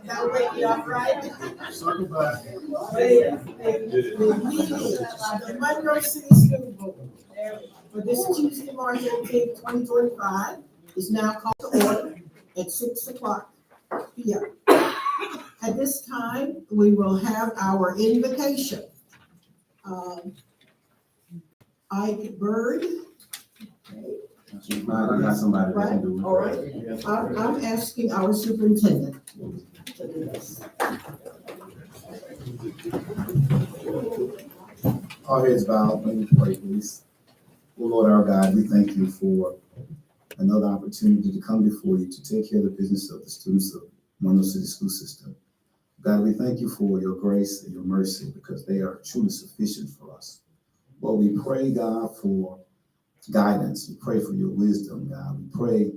That'll wake you up, right? Circle back. The Monroe City School Board for this Tuesday, March 18th, 2025 is now called to order at 6 o'clock p.m. At this time, we will have our invocation. Ike Bird. I got somebody that can do it. All right. I'm asking our superintendent to do this. All heads bowed, let me pray, please. Oh Lord our God, we thank you for another opportunity to come before you to take care of the business of the students of Monroe City School System. God, we thank you for your grace and your mercy because they are truly sufficient for us. Lord, we pray, God, for guidance. We pray for your wisdom, God. We pray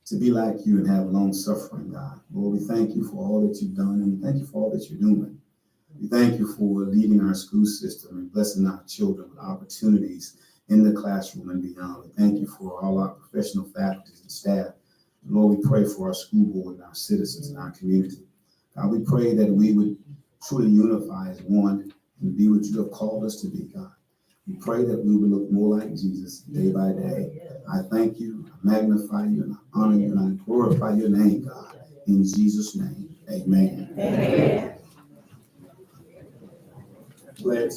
to be like you and have long suffering, God. Lord, we thank you for all that you've done, and we thank you for all that you're doing. We thank you for leading our school system and blessing our children with opportunities in the classroom and beyond. We thank you for all our professional faculties and staff. And Lord, we pray for our school board and our citizens and our community. God, we pray that we would truly unify as one and be what you have called us to be, God. We pray that we would look more like Jesus day by day. I thank you, I magnify you, and I honor you, and I glorify your name, God. In Jesus' name, amen. Amen. Pledge.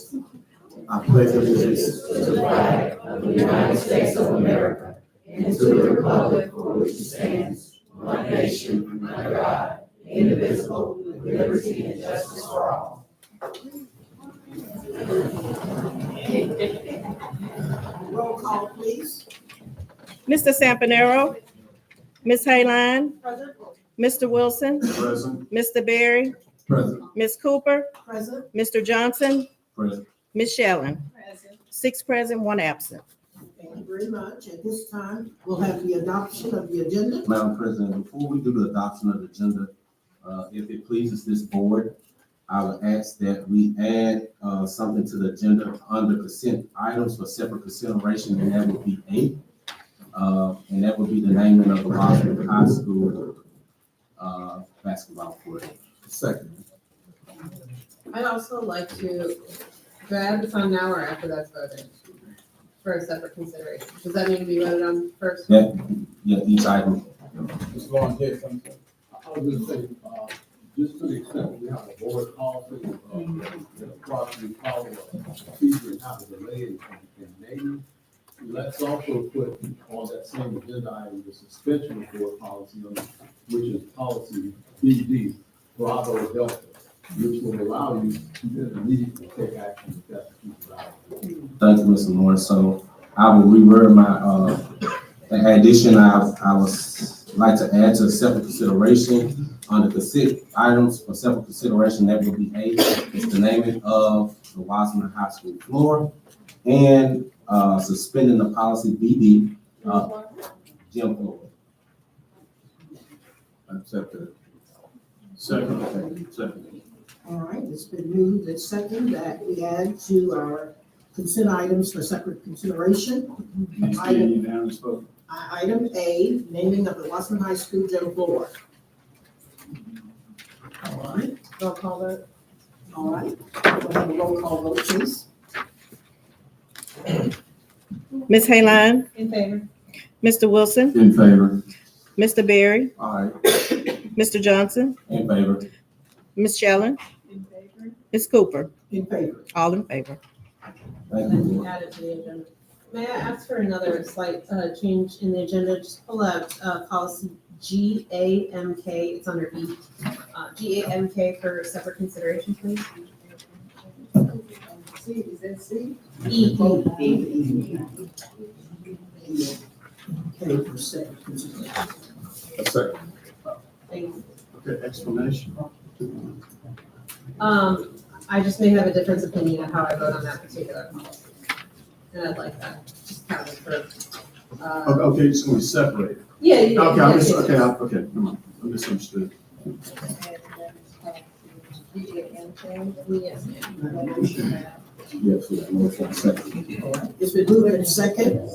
I pledge allegiance to the flag of the United States of America and to the republic for which it stands, one nation, under God, indivisible, with liberty and justice for all. Roll call, please. Mr. Sampanero, Ms. Hayline, Present. Mr. Wilson, present. Mr. Berry, Present. Ms. Cooper, Present. Mr. Johnson, Present. Ms. Shellen. Present. 6 present, 1 absent. Thank you very much. At this time, we'll have the adoption of the agenda. Madam President, before we do the adoption of the agenda, if it pleases this board, I would ask that we add something to the agenda under consent items for separate consideration, and that would be 8. And that would be the naming of the Washington High School basketball court. Second. I'd also like to, do I have the time now or after that's voted for a separate consideration? Does that need to be voted on first? Yeah, each item. Just go on here. I was gonna say, just to the extent that we have a board policy, approximately follow a procedure and how to delay it in naming. Let's also put on that same agenda item, the suspension of board policy, which is policy BD, Bravo Delta, which will allow you to immediately take action if that's what you desire. Thank you, Mr. Lawrence. So I will reword my addition. I would like to add to separate consideration under consent items for separate consideration. That would be 8. It's the naming of the Washington High School floor and suspending the policy BD gym floor. Accepted. Second. All right, it's been moved and second that we add to our consent items for separate consideration. Needs to be a unanimous vote. Item A, naming of the Washington High School gym floor. All right, Roll call vote. all right. We'll have a roll call vote, please. Ms. Hayline, In favor? Mr. Wilson, In favor. Mr. Berry, Aye. Mr. Johnson, In favor. Ms. Shellen, In favor. Ms. Cooper, In favor. all in favor. Thank you, Lord. Add it to the agenda. May I ask for another slight change in the agenda? Just pull out policy GAMK, it's under E. GAMK for separate consideration, please. C, is that C? E. Okay, for separate consideration. A second. Thank you. Okay, explanation. I just may have a different opinion of how I vote on that particular policy. And I'd like that, just counted for, Okay, it's going to be separated. yeah. Okay, yeah, okay, yeah. come on, I misunderstood. Yes, ma'am. Yes, motion second. It's been moved and second.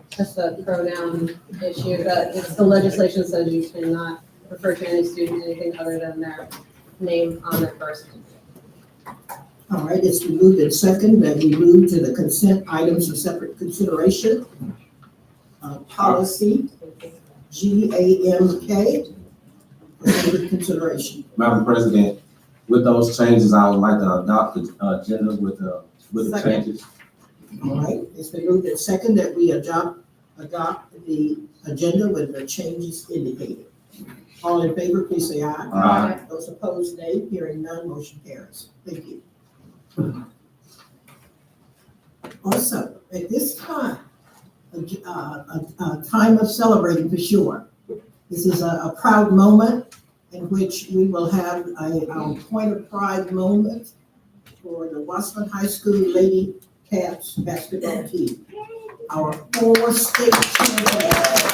Just a pronoun issue, but it's the legislation says you cannot refer to any student anything other than their name on their first name. All right, it's been moved and second that we move to the consent items for separate consideration. Policy GAMK for separate consideration. Madam President, with those changes, I would like to adopt the agenda with the Second. changes. All right, it's been moved and second that we adopt the agenda with the changes indicated. All in favor, please say aye. Aye. Those opposed, nay. Hearing none, motion carries. Thank you. Also, at this time, a time of celebrating for sure. This is a proud moment in which we will have a point of pride moment for the Wasson High School Lady Cats basketball team. Our 4 state champions.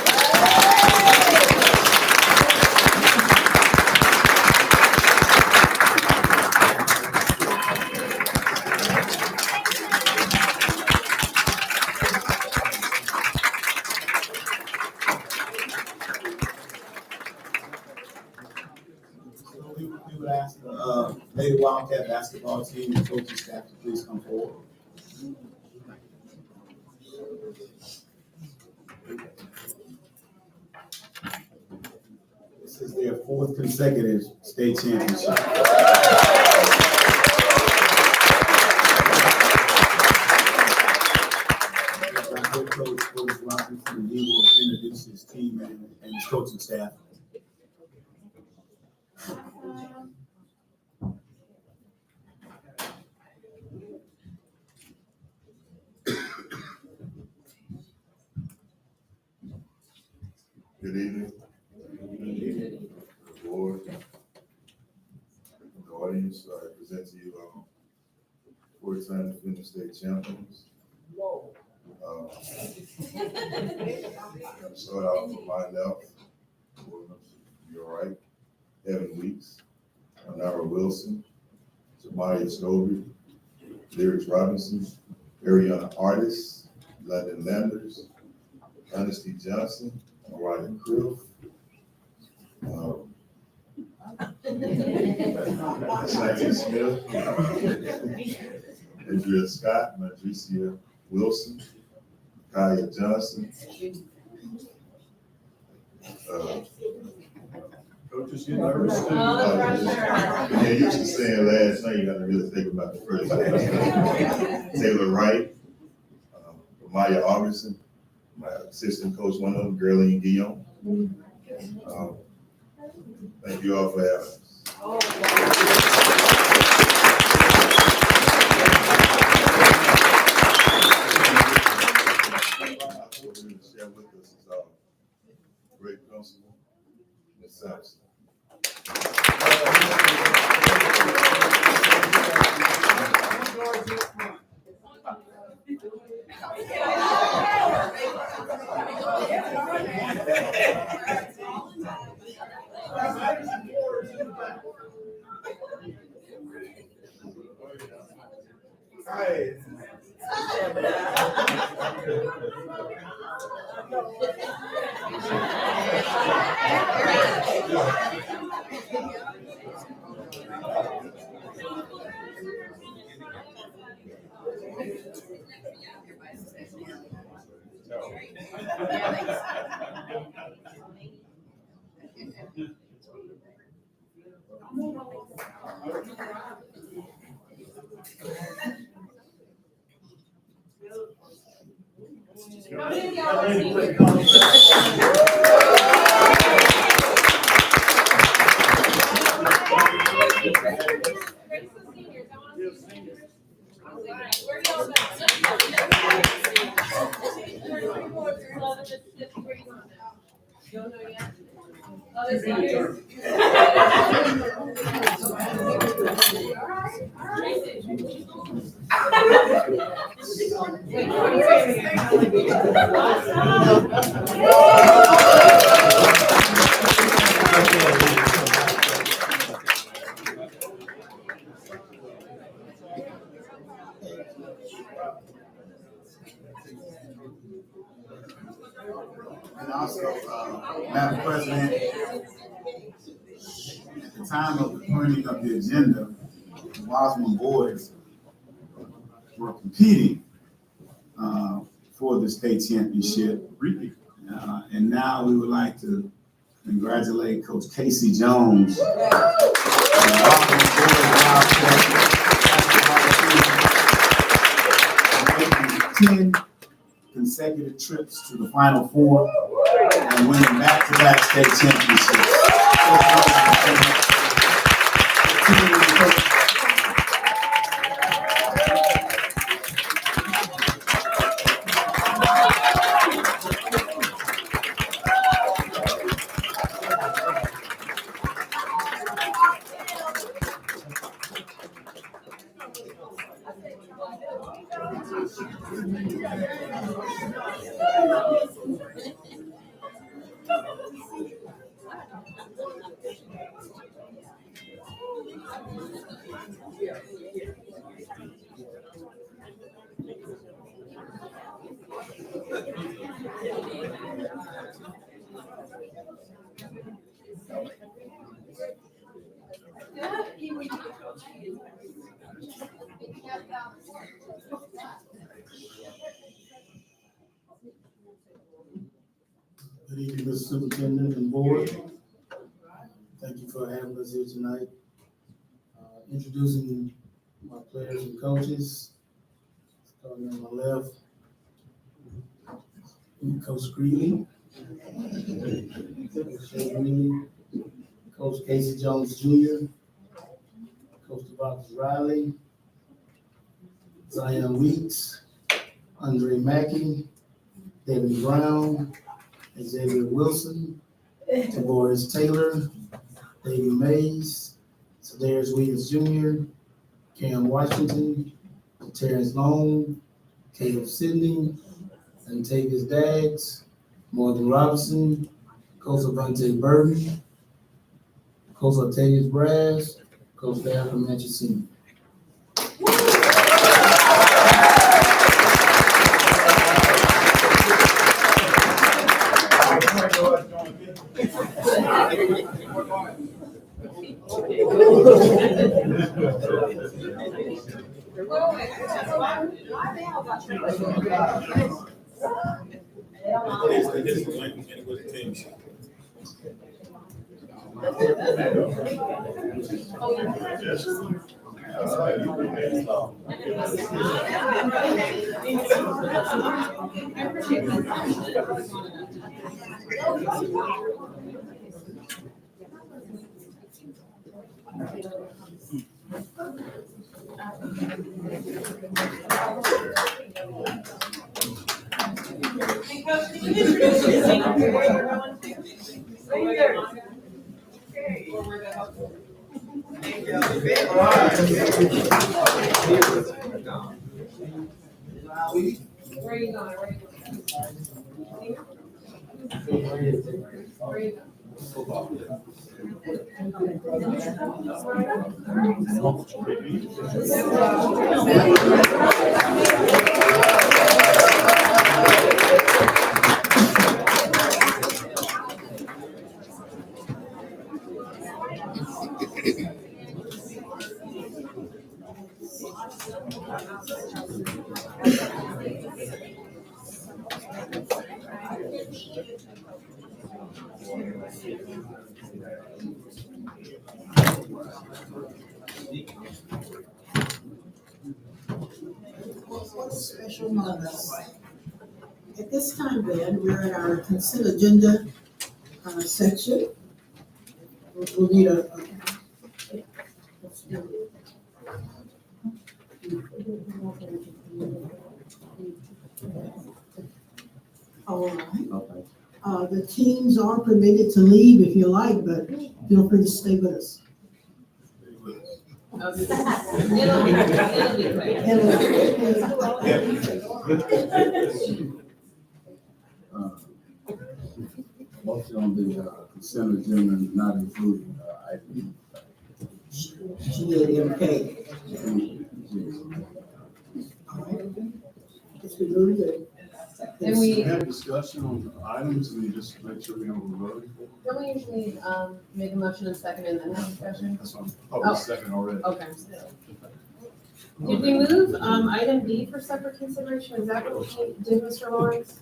We would ask the Lady Wildcat basketball team and coaching staff to please come forward. This is their 4th consecutive state championship. Our head coach, Coach Robinson, he will introduce his team and his coaching staff. Good evening. The board, the audience, I present to you 4-time defending state champions. Start out with my left, you're right, Evan Weeks, Monroe Wilson, Jamaya Scobie, Lyrics Robinson, Ariana Artis, London Landers, Honesty Johnson, Mariah Krill, Shante Smith, Andrea Scott, Madricia Wilson, Kaya Johnson. Coaches get nervous too. Yeah, you were saying last night, you got to really think about the first name. Taylor Wright, Maya Augustin, my assistant coach, one of them, Geraldine Guillaume. Thank you all for having us. What we're going to share with us is our great principal, Ms. Sampson. And also, Madam President, time of the printing of the agenda, the Wasman boys were competing for the state championship. And now we would like to congratulate Coach Casey Jones. The Wasman boys making 10 consecutive trips to the Final Four and winning back-to-back state championships. Good evening, Mr. Superintendent and Board. Thank you for having us here tonight. Introducing my players and coaches. Starting on my left, Coach Greeley. Coach Casey Jones Jr., Coach Devontae Riley, Zion Weeks, Andre Mackey, David Brown, Xavier Wilson, Tavoris Taylor, Davey Mays, Sedarius Williams Jr., Cam Washington, Terrence Long, Caleb Sidney, Antavius Daggs, Morgan Robinson, Coach Avante Burton, Coach Octavius Brass, Coach Daphne Manchester. Where are you going? Special moments. At this time then, we're in our consent agenda section. We'll need all right. Okay. The teams are permitted to leave if you like, but feel free to stay with us. It'll be Motion on the consent agenda not including item GAMK. All right. It's been moved and And we, discussion on the items, and we just make sure we know what we're voting for? Don't we usually, make a motion and second and then have discussion? That's what I'm, oh, second already. Okay. Did we move, item B for separate consideration? Is that what we did, Mr. Lawrence?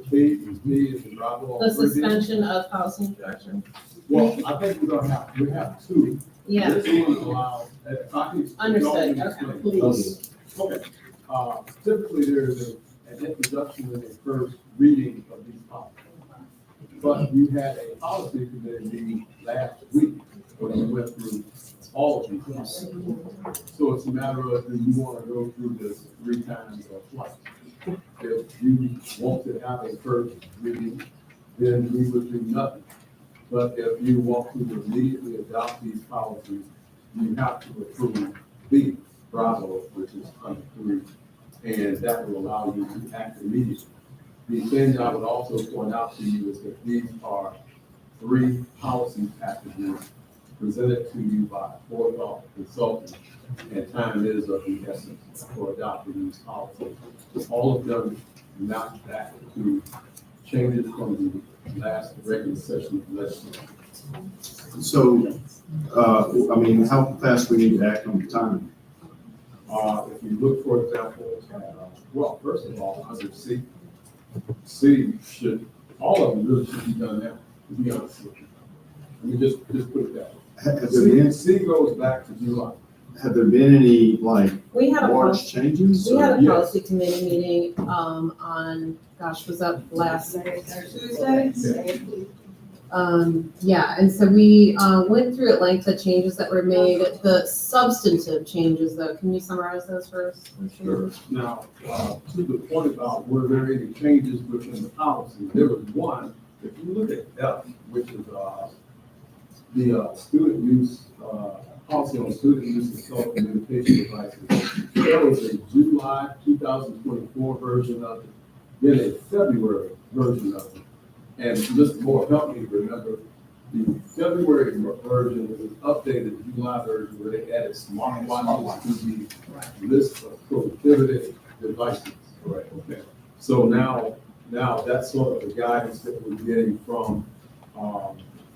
B is the drop-off. The suspension of policy introduction? Well, I think we have two. Yeah, This one allows, if I can. Understood, explain. Please. Okay, typically there's an introduction and a first reading of these policies. But you had a policy committee meeting last week when you went through all of these policies. So it's a matter of, do you want to go through this 3 times or twice? If you want to have a first reading, then we would do nothing. But if you want to immediately adopt these policies, you have to approve B, Bravo, which is under 3, and that will allow you to act immediately. The thing I would also point out to you is that these are 3 policy packages presented to you by a forethought consultant, and time is of the essence for adopting these policies. All of them not back to changes from the last regular session of legislature. So, I mean, how fast we need to act on the time? If you look, for example, well, first of all, under C should, all of them really should be done now, to be honest with you. Let me just put it that way. Have there been, C goes back to July. have there been any, like, we had a large policy, changes? we had a Yes. policy committee meeting, on, gosh, was that last Tuesday? Yeah, and so we, went through at length the changes that were made, the substantive changes though. Can you summarize those for us? Sure. Now, to the point about were there any changes within the policy, there was one. If you look at F, which is, the student use, policy on student use of telecommunication devices. There was a July 2024 version of it, then a February version of it. And Mr. Moore helped me remember, the February version was updated the July version where they added smartwatches to the list of prohibited devices. Right. Okay. So now that's sort of the guidance that we're getting from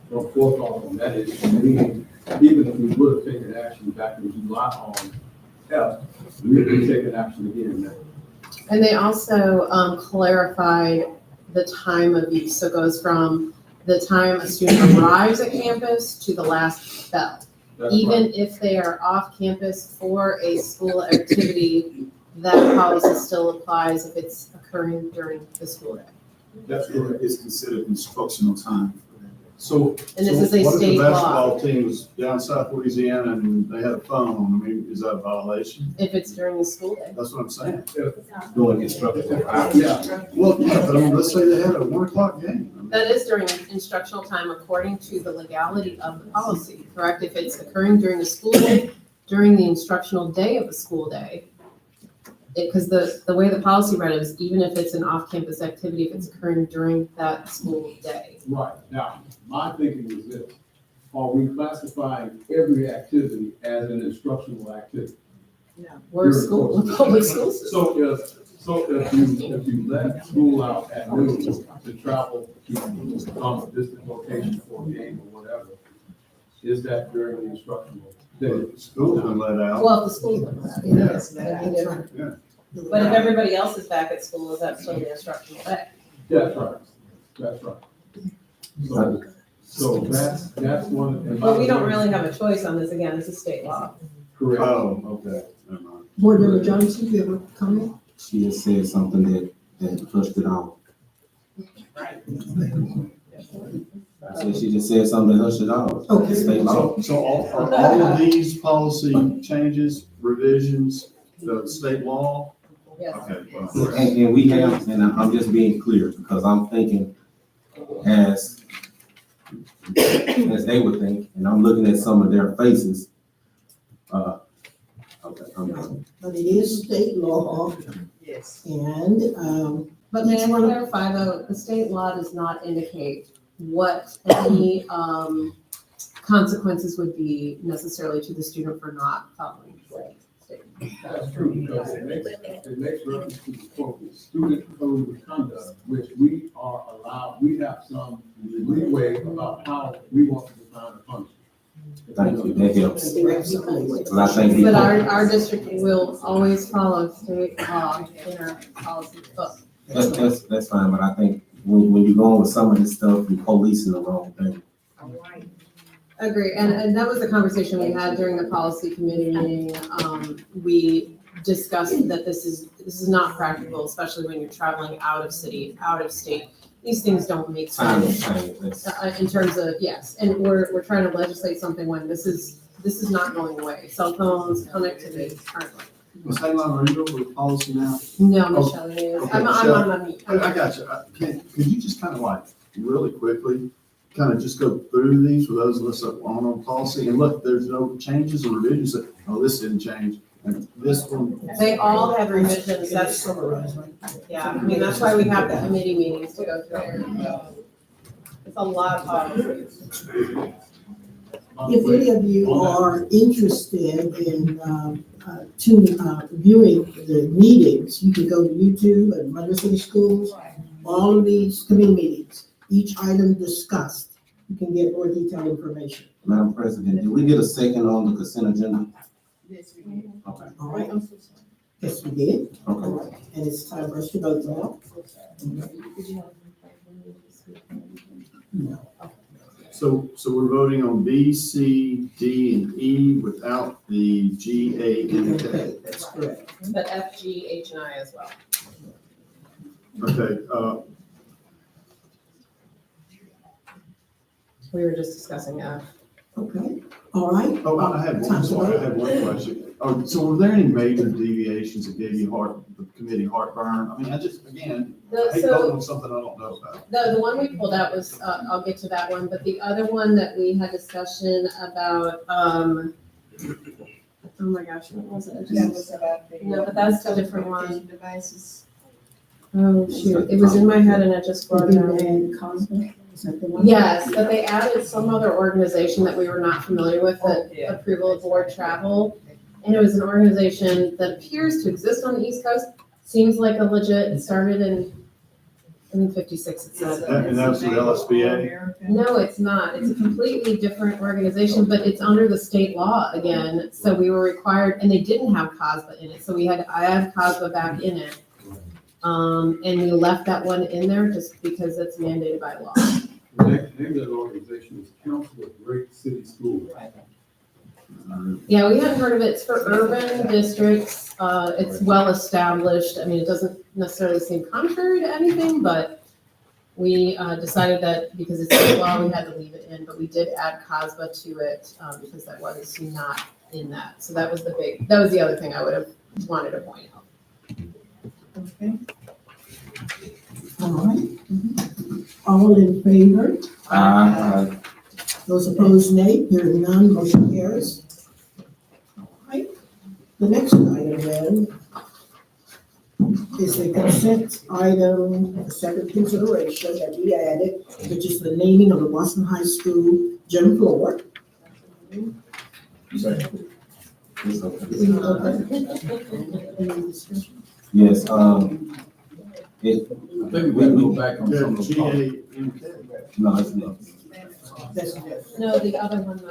forethought on that issue, meaning even if we would have taken action back in July on F, we would be taking action again now. And they also, clarified the time of use, so it goes from the time a student arrives at campus to the last bell. That's Even right. if they are off campus for a school activity, that policy still applies if it's occurring during the school day. That's correct. It's considered instructional time. So, And this is a what if state the law. basketball team was down South Louisiana and they had a phone? I mean, is that a violation? If it's during the school day. That's what I'm saying. Doing instructional hours. Yeah, Well, yeah, but I mean, let's say they had a 1 o'clock game. I mean, That is during instructional time according to the legality of the policy, correct? If it's occurring during the school day, during the instructional day of the school day. Because the way the policy read it is even if it's an off-campus activity, if it's occurring during that school day. right. Now, my thinking is this, are we classifying every activity as an instructional activity? We're a school, a public school system. So if you let school out at noon to travel to a distant location for a game or whatever, is that during the instructional day? but School's been let out. Well, if the school's like that, yes, that'd be different. Yeah. But if everybody else is back at school, is that still the instructional day? That's right, that's right. So that's one. and But we don't really have a choice on this, again, this is state law. Correct. Oh, okay, never mind. Board Member Johnson, you have a comment? She just said something that pushed it off. I said she just said something that hushed it off. Okay. State law. So are all of these policy changes, revisions, the state law? Yes. Okay, well, And we have, and I'm just being clear, because I'm thinking as they would think, and I'm looking at some of their faces. Okay, I'm done. But it is state law. Yes. And, But may I clarify though, the state law does not indicate what any consequences would be necessarily to the student for not following state state. That's true, because it makes reference to the quote, student code of conduct, which we are allowed, we have some leeway about how we want to define a punishment. Thank you, that helps. Absolutely. 'Cause I think we. But our district will always follow state law in our policy book. That's fine, but I think when you're going with some of this stuff, you're policing the wrong thing. Agree, and that was the conversation we had during the policy committee meeting. We discussed that this is not practical, especially when you're traveling out of city, out of state. These things don't make sense. In terms of, yes, and we're trying to legislate something when this is not going away. Cell phones, connectivity currently. Ms. Halon, are you over the policy now? No, Michelle, it is. Okay, I'm Michelle, on my meet. I got you. Could you just kind of like, really quickly, kind of just go through these for those of us that aren't on policy? And look, there's no changes or revisions that, oh, this didn't change. And this one. They all have revisions, that's, Summarized, right? yeah, I mean, that's why we have the committee meetings to go through. It's a lot of policies. If any of you are interested in, viewing the meetings, you can go to YouTube and Monroe City Schools, all of these committee meetings, each item discussed, you can get more detailed information. Madam President, did we get a second on the consent agenda? Yes, we did. Okay, All right? Yes, we did. All okay. right, and it's time for us to vote now. No. So we're voting on B, C, D, and E without the G, A, and K. Okay, that's correct. But F, G, H, and I as well. Okay, We were just discussing F. Okay, all right. oh, I have one, sorry, I have one question. Oh, so were there any major deviations that gave you the committee heartburn? I mean, I just, again, I hate voting on something I don't know about. The one we pulled out was, I'll get to that one, but the other one that we had discussion about, oh my gosh, what was it? I just- That was about the. No, but that's a different one. Devices. Oh, shoot, it was in my head and I just brought it out. And Cosmic, is that the one? Yes, but they added some other organization that we were not familiar with, the approval of board travel. And it was an organization that appears to exist on the East Coast, seems like a legit, it started in 56, it says. And that was the LSBA? No, it's not. It's a completely different organization, but it's under the state law again. So we were required, and they didn't have COSBA in it, so we had to add COSBA back in it. And we left that one in there just because it's mandated by law. The name of that organization is Council of Great City Schools. Yeah, we hadn't heard of it. It's for urban districts. It's well established. I mean, it doesn't necessarily seem contrary to anything, but we decided that because it's state law, we had to leave it in, but we did add COSBA to it because that was not in that. So that was the other thing I would have wanted to point out. Okay. All right. All in favor? Those opposed, nay. Hearing none, motion carries. All right. The next item then is the consent item, second consideration that we added, which is the naming of the Boston High School gym floor. Second. It's okay. Any discussion? Yes, I think we gotta go back on some of G, the A, policies. and K. no, it's not. That's it. No, the other one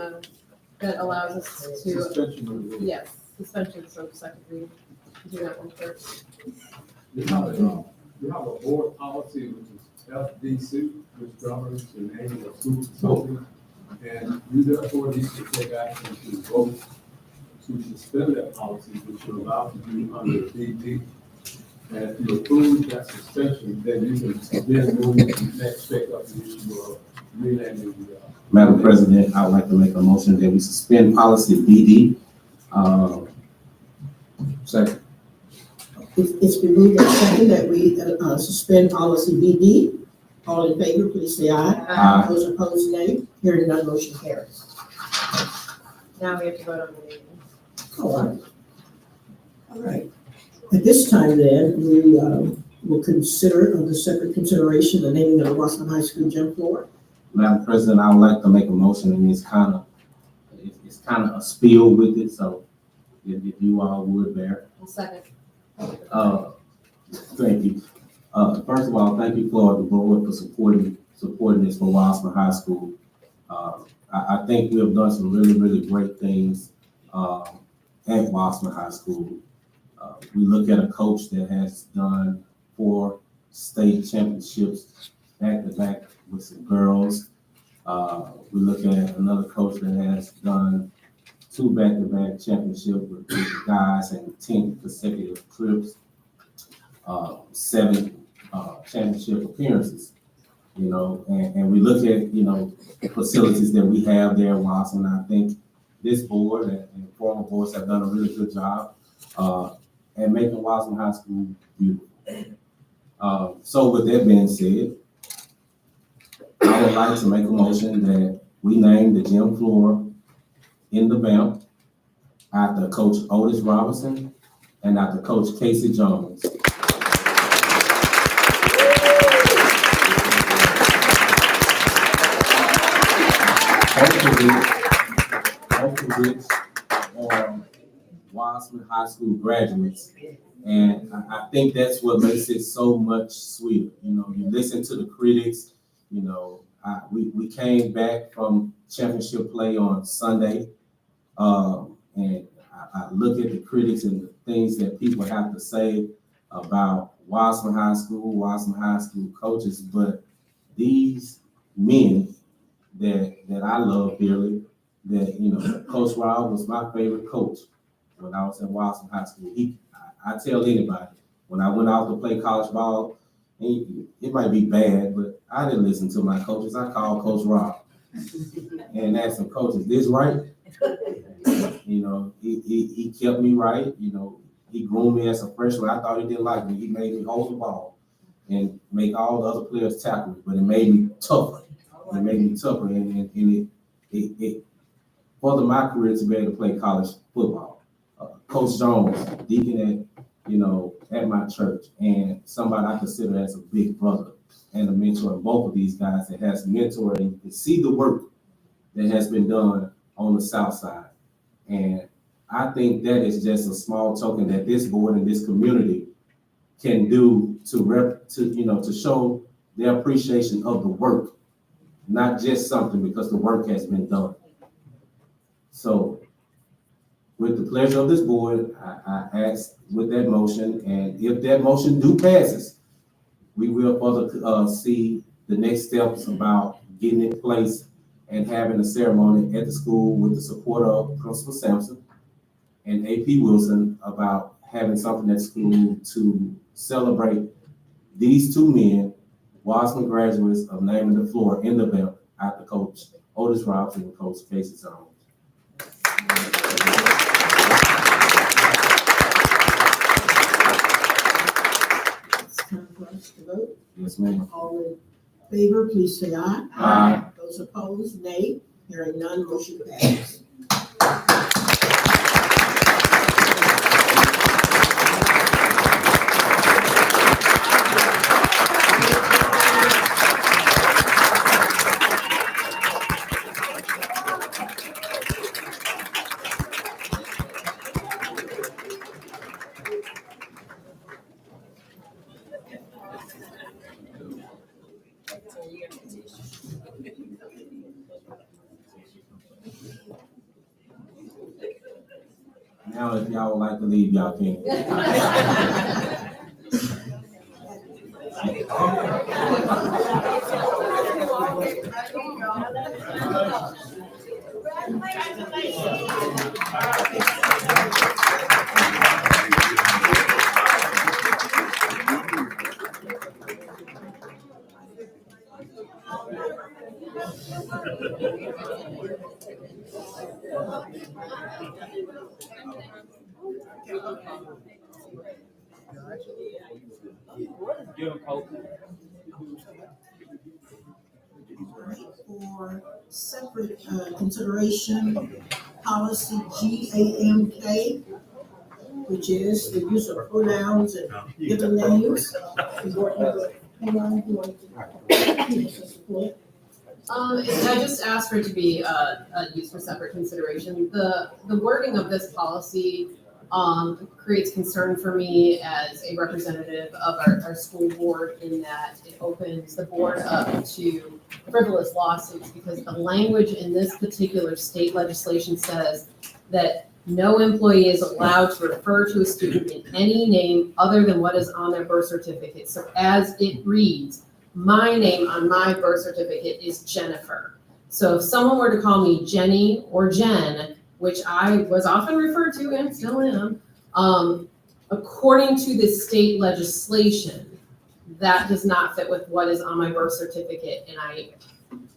that allows us to, Suspension of the rules. yes, suspension, so second read. Do that one first. We have a board policy which is FDC, which governs the naming of school consultants. And you therefore need to take action to vote to suspend that policy, which you're allowed to do under DD. And if you approve that suspension, then you can then move and next take up the issue of renaming the. Madam President, I would like to make a motion that we suspend policy BD. Second. It's been moved and seconded that we suspend policy BD. All in favor, please say aye. Aye. Those opposed, nay. Hearing none, motion carries. Now we have to vote on the naming. All right. All right. At this time then, we will consider under separate consideration the naming of the Boston High School gym floor. Madam President, I would like to make a motion, and it's kind of a spill with it, so if you all would, Mayor. Second. Thank you. First of all, thank you for the board for supporting this for Wassman High School. I think we have done some really, really great things at Wassman High School. We look at a coach that has done 4 state championships back to back with some girls. We look at another coach that has done 2 back-to-back championships with the guys and 10 consecutive trips, 7 championship appearances. You know, and we look at, you know, facilities that we have there in Wassman. I think this board and former boards have done a really good job at making Wassman High School beautiful. So with that being said, I would like to make a motion that we name the gym floor in the BAMP after Coach Otis Robinson and after Coach Casey Jones. Both of which are Wassman High School graduates. And I think that's what makes it so much sweeter. You know, you listen to the critics, you know, we came back from championship play on Sunday. And I look at the critics and the things that people have to say about Wassman High School coaches, but these men that I love dearly, that, you know, Coach Rob was my favorite coach when I was at Wassman High School. I tell anybody, when I went out to play college ball, it might be bad, but I didn't listen to my coaches. I called Coach Rob and asked him, Coach, is this right? You know, he kept me right. You know, he groomed me as a freshman. I thought he didn't like me. He made me hold the ball and make all the other players tackle me, but it made me tougher. It made me tougher, and it furthered my career to be able to play college football. Coach Jones, deacon at my church, and somebody I consider as a big brother and a mentor of both of these guys that has mentored and see the work that has been done on the South Side. And I think that is just a small token that this board and this community can do to show their appreciation of the work, not just something because the work has been done. So with the pleasure of this board, I ask with that motion, and if that motion passes, we will further see the next steps about getting in place and having a ceremony at the school with the support of Principal Sampson and AP Wilson about having something at school to celebrate these 2 men, Wassman graduates, of naming the floor in the belt after Coach Otis Robinson and Coach Casey Jones. It's time for us to vote. Yes, ma'am. All in favor, please say aye. Aye. Those opposed, nay. Hearing none, motion passes. Now, if y'all would like to leave, y'all can. For separate consideration, policy GAMK, which is the use of pronouns and given names. The board member, hang on, you want to make some support? I just asked for it to be, used for separate consideration. The wording of this policy, creates concern for me as a representative of our school board in that it opens the board up to frivolous lawsuits because the language in this particular state legislation says that no employee is allowed to refer to a student in any name other than what is on their birth certificate. So as it reads, my name on my birth certificate is Jennifer. So if someone were to call me Jenny or Jen, which I was often referred to and still am, according to this state legislation, that does not fit with what is on my birth certificate. And I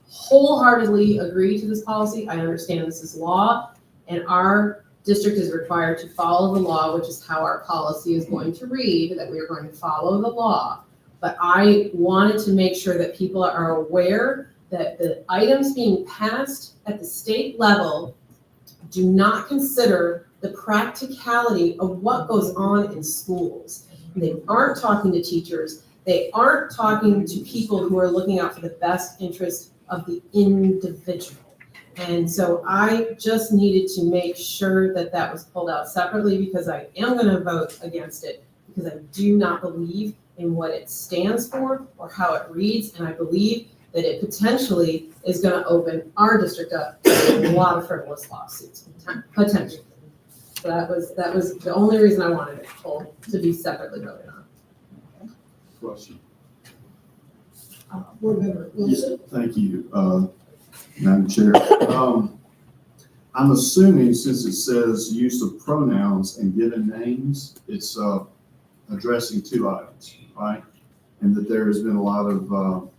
wholeheartedly agree to this policy. I understand this is law, and our district is required to follow the law, which is how our policy is going to read, that we are going to follow the law. But I wanted to make sure that people are aware that the items being passed at the state level do not consider the practicality of what goes on in schools. They aren't talking to teachers. They aren't talking to people who are looking out for the best interest of the individual. And so I just needed to make sure that that was pulled out separately because I am going to vote against it because I do not believe in what it stands for or how it reads. And I believe that it potentially is going to open our district up to a lot of frivolous lawsuits, potentially. So that was the only reason I wanted it pulled to be separately voted on. Question. Board Member Wilson? Thank you, Madam Chair. I'm assuming since it says use of pronouns and given names, it's addressing two items, right? And that there has been a lot of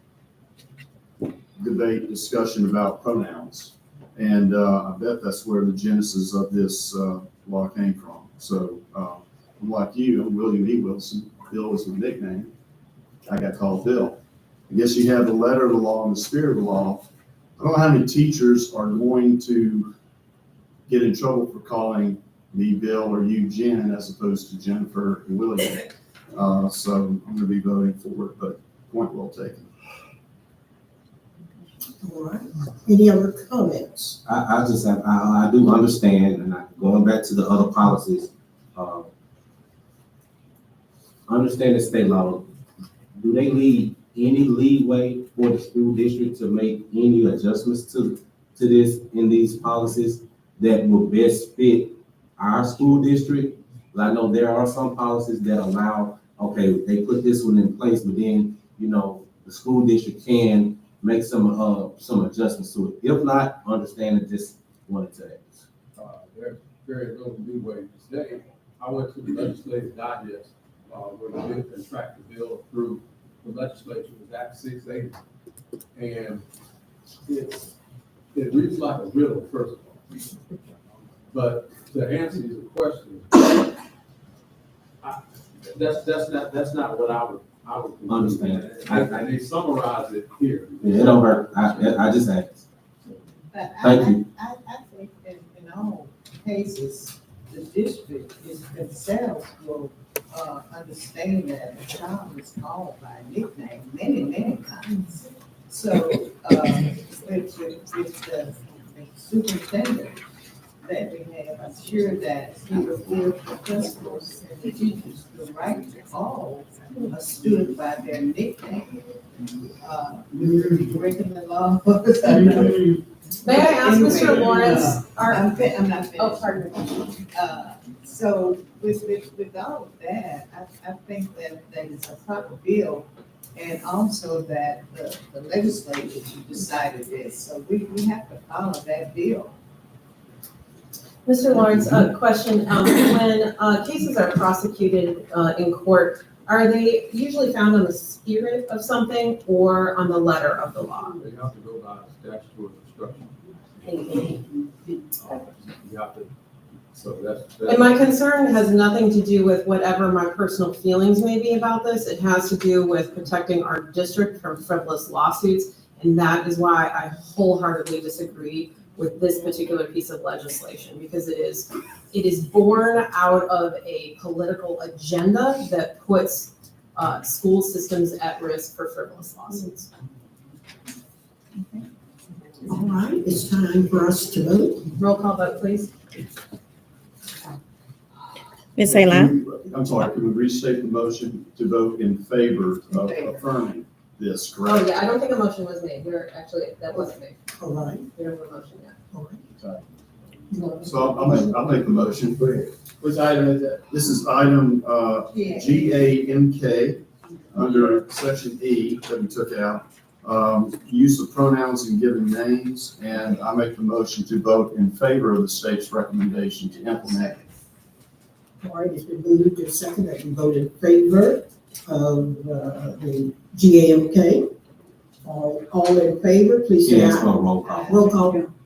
debate, discussion about pronouns. And I bet that's where the genesis of this law came from. So I'm like you, I'm William E. Wilson. Bill was my nickname. I got called Bill. I guess you have the letter of the law and the spirit of the law. I don't know how many teachers are going to get in trouble for calling me Bill or you Jen as opposed to Jennifer and William. So I'm going to be voting for it, but point well taken. All right. Any other comments? I just have, I do understand, and going back to the other policies, understand the state law. Do they leave any leeway for the school district to make any adjustments to this in these policies that will best fit our school district? I know there are some policies that allow, okay, they put this one in place, but then, you know, the school district can make some adjustments to it. If not, understand it, just wanted to ask. There's very little leeway. Today, I went to the legislative digest, where the bill and tracked the bill through the legislature was Act 680. And it reads like a riddle, first of all. But to answer your question, that's not what I would Understand. And they summarize it here. Yeah, it don't hurt. I just asked. Thank you. I think in all cases, the district themselves will understand that a child is called by a nickname many times. So with the superintendent that we have, I'm sure that he will give the principals and the teachers the right to call a student by their nickname. Breaking the law. May I ask Mr. Lawrence? I'm not finished. Oh, pardon me. So with all of that, I think that it's a proper bill, and also that the legislature decided this, so we have to follow that bill. Mr. Lawrence, question, when cases are prosecuted in court, are they usually found on the spirit of something or on the letter of the law? They have to go by statutory instruction. You have to, so that's. And my concern has nothing to do with whatever my personal feelings may be about this. It has to do with protecting our district from frivolous lawsuits. And that is why I wholeheartedly disagree with this particular piece of legislation, because it is born out of a political agenda that puts school systems at risk for frivolous lawsuits. All right, it's time for us to vote. Roll call vote, please. Ms. Hayline, I'm sorry, can we restate the motion to vote in favor of affirming this, Oh, correct? yeah, I don't think a motion was made. We're actually, that wasn't made. All right, We don't have a motion yet. all right. So I'll make the motion. Which item is that? This is item, GAMK, under section E that we took out. Use of pronouns and given names, and I make the motion to vote in favor of the state's recommendation to implement. All right, it's been moved and seconded that we vote in favor of the GAMK. All in favor, please say Yes, aye. for a roll call.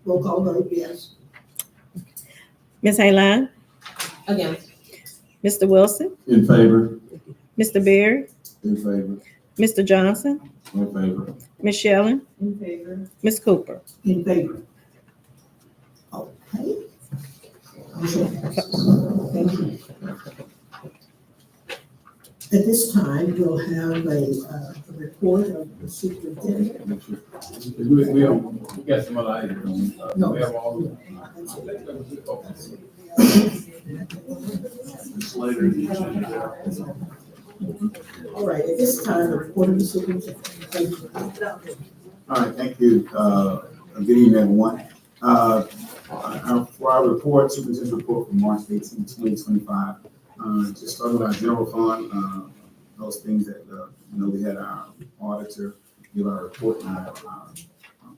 Roll call vote, yes. Ms. Hayline, Again, Mr. Wilson, In favor? Mr. Beard, In favor. Mr. Johnson, In favor. Ms. Shelton, In favor. Ms. Cooper. In favor. Okay. Thank you. At this time, we'll have a report of the superintendent. We got some other items. No. We have all. That's it. It's later in the agenda. All right, at this time, the report of the superintendent. Thank you. All right, thank you. Good evening, everyone. For our report, superintendent's report for March 18, 2025, just starting with our general fund, those things that, we had our auditor give our report in our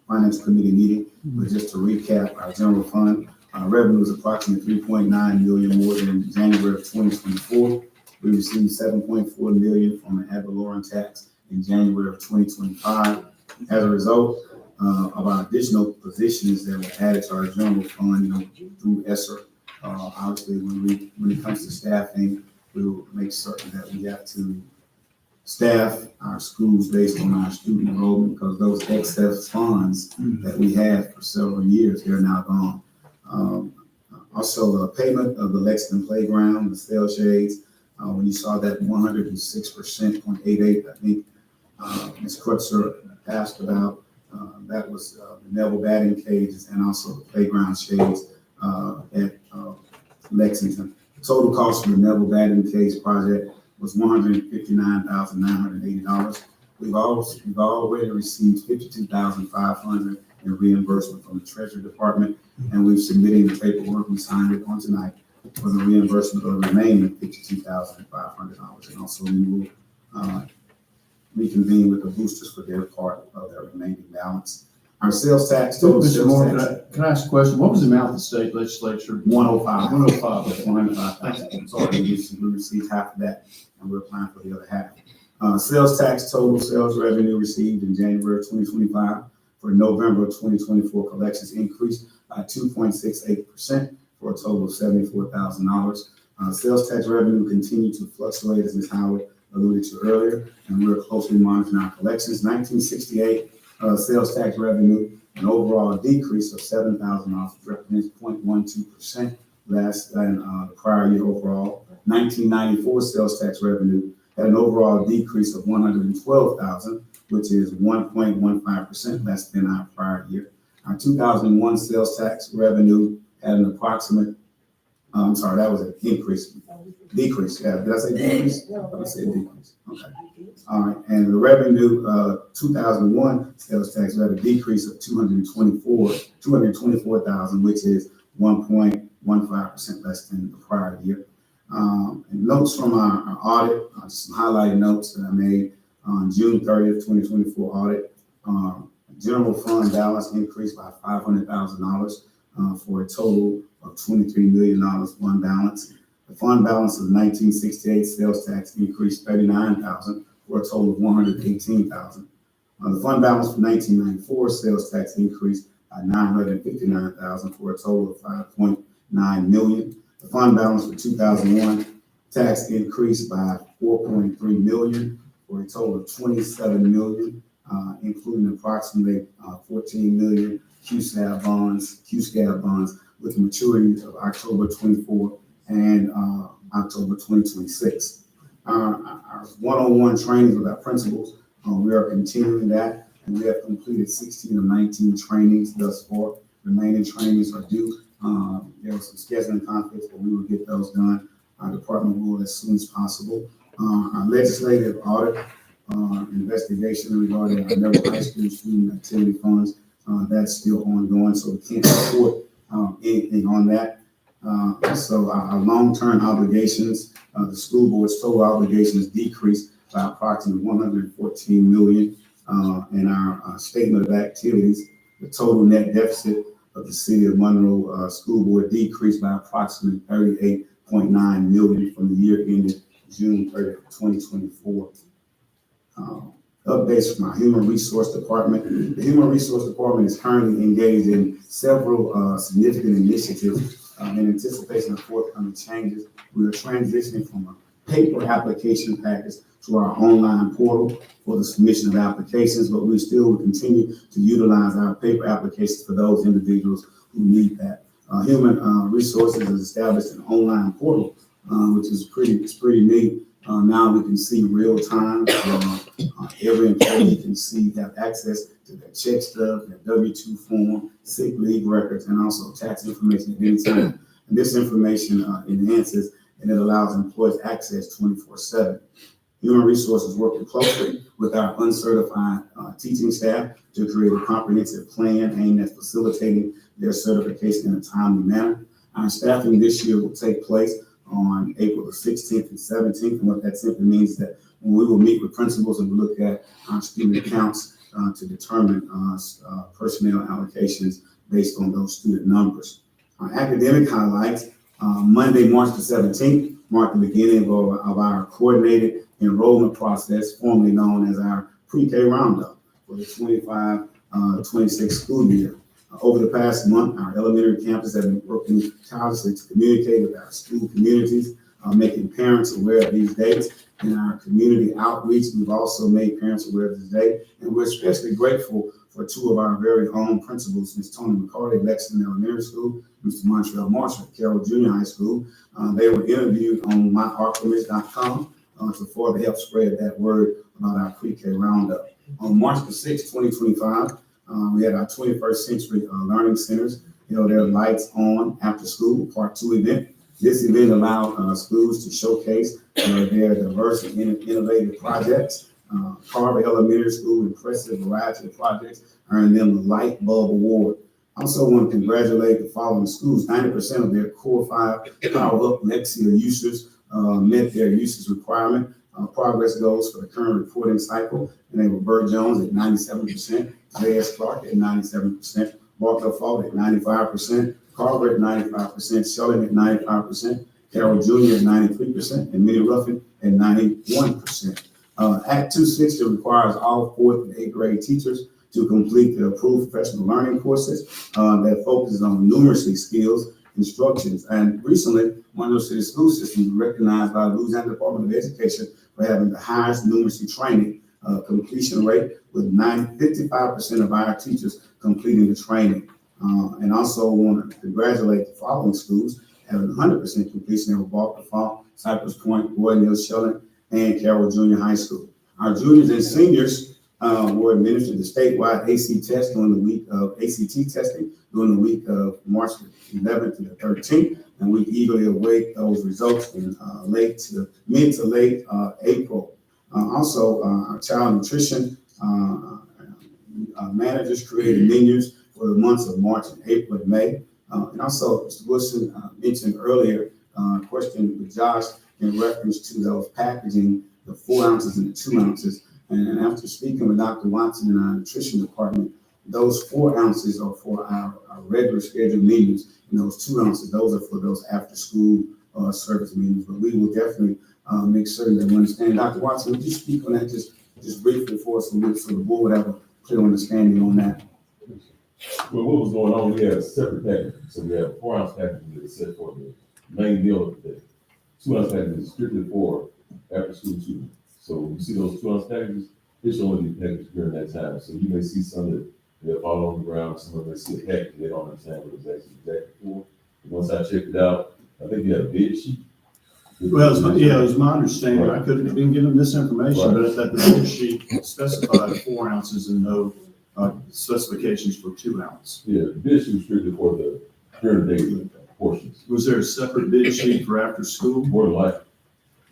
finance committee meeting. But just to recap, our general fund revenue is approximately 3.9 million more than January of 2024. We received 7.4 million from an ad valorem tax in January of 2025. As a result of our additional positions that were added to our general fund, through ESSER, obviously when it comes to staffing, we will make certain that we have to staff our schools based on our student enrollment, because those excess funds that we had for several years, they're now gone. Also, payment of the Lexington Playground, the cell shades, when you saw that 106.88, I think Ms. Crutzer asked about, that was the Neville batting cages and also the playground shades at Lexington. The total cost for the Neville batting cage project was $159,980. We've already received $52,500 in reimbursement from the Treasury Department, and we're submitting the paperwork. We signed it on tonight for the reimbursement of the remaining $52,500, and also we will reconvene with the boosters for their part of their remaining balance. Our sales tax, total Mr. sales Moore, tax, can I ask a question? What was the amount the state legislature? 105. 105. 105,000. I'm sorry, we received half of that, and we're applying for the other half. Sales tax, total sales revenue received in January of 2025 for November of 2024 collections increased by 2.68% for a total of $74,000. Sales tax revenue continued to fluctuate, as Ms. Howard alluded to earlier, and we're closely monitoring our collections. 1968 sales tax revenue, an overall decrease of $7,000, represents 0.12% less than the prior year overall. 1994 sales tax revenue had an overall decrease of $112,000, which is 1.15% less than our prior year. Our 2001 sales tax revenue had an approximate, I'm sorry, that was an increase. Decrease, yeah. Did I say decrease? I said decrease. Okay. All right. And the revenue, 2001 sales tax had a decrease of 224,000, which is 1.15% less than the prior year. And notes from our audit, just some highlighted notes that I made on June 30th, 2024 audit. General fund balance increased by $500,000 for a total of $23 million fund balance. The fund balance of 1968 sales tax increased $39,000 for a total of $118,000. The fund balance for 1994 sales tax increased by $959,000 for a total of $5.9 million. The fund balance for 2001 tax increased by $4.3 million for a total of $27 million, including approximately $14 million QSCAB bonds with the maturities of October 24 and October 2026. Our one-on-one trainings with our principals, we are continuing that. and we have completed 16 of 19 trainings thus far. Remaining trainings are due. There was some scheduling conflicts, but we will get those done. Our department will as soon as possible. Our legislative audit investigation regarding our Monroe High School student activity funds, that's still ongoing, so we can't report anything on that. So our long-term obligations, the school board's total obligations decreased by approximately 114 million. In our statement of activities, the total net deficit of the city of Monroe school board decreased by approximately 38.9 million from the year ended June 30th, 2024. Updates from our Human Resource Department. The Human Resource Department is currently engaged in several significant initiatives in anticipation of forthcoming changes. We are transitioning from a paper application package to our online portal for the submission of applications, but we still will continue to utilize our paper applications for those individuals who need that. Human Resources has established an online portal, which is pretty neat. Now we can see real time. Every employee can have access to their check stub, their W-2 form, sick leave records, and also tax information at any time. And this information enhances and it allows employees access 24/7. Human Resources working closely with our uncertified teaching staff to create a comprehensive plan aimed at facilitating their certification in a timely manner. Our staffing this year will take place on April the 16th and 17th. And what that simply means is that we will meet with principals and look at our student accounts to determine personnel allocations based on those student numbers. Our academic highlights, Monday, March the 17th, marked the beginning of our coordinated enrollment process, formerly known as our pre-K roundup for the 25-26 school year. Over the past month, our elementary campus have been working tirelessly to communicate with our school communities, making parents aware of these dates. In our community outreach, we've also made parents aware of this day, and we're especially grateful for two of our very own principals, Ms. Tony McCarty, Lexington Elementary School, Mr. Monroe Marshall, Carroll Junior High School. They were interviewed on myarchimist.com to further help spread that word about our pre-K roundup. On March the 6th, 2025, we had our 21st Century Learning Centers, their lights on after school, part 2 event. This event allowed schools to showcase their diverse and innovative projects. Carver Elementary School, impressive variety of projects, earned them the Light Bulb Award. I also want to congratulate the following schools. 90% of their Core 5 Power Up Lexia users met their usage requirement. Progress goals for the current reporting cycle, and they were Burt Jones at 97%, J.S. Clark at 97%, Walker Fault at 95%, Carver at 95%, Sheldon at 95%, Carroll Jr. at 93%, and Minnie Ruffin at 91%. Act 260 requires all 4th and 8th grade teachers to complete the approved professional learning courses that focuses on numeracy skills, instructions. And recently, Monroe City School System was recognized by the Louisiana Department of Education for having the highest numeracy training completion rate, with 55% of our teachers completing the training. And also want to congratulate the following schools having 100% completion of Walker Falls, Cypress Point, Roy Neal Sheldon, and Carroll Junior High School. Our juniors and seniors were administered the statewide ACT testing during the week of March 11th to the 13th, and we eagerly await those results in mid to late April. Also, our child nutrition managers created menus for the months of March and April and May. And also, Mr. Wilson mentioned earlier, question with Josh in reference to those packaging, the 4 ounces and the 2 ounces. And after speaking with Dr. Watson in our nutrition department, those 4 ounces are for our regular scheduled menus, and those 2 ounces, those are for those after school service menus. But we will definitely make certain that we understand. Dr. Watson, would you speak on that just briefly for us so the board would have a clear understanding on that? Well, what was going on, we had a separate package. So we have 4 ounce packages that set for the main meal of the day. 2 ounce packages strictly for after school students. So you see those 2 ounce packages, it's only be packaged during that time. So you may see some that fall on the ground, some of them see a package, they don't understand what it's actually exactly for. And once I checked it out, I think you had a bed sheet Well, it was my understanding, I could have been given this information, but that the bid sheet specified 4 ounces and no specifications for 2 ounce. Yeah, this is strictly for the during the day portions, Was there a separate bid sheet for after school? more than likely,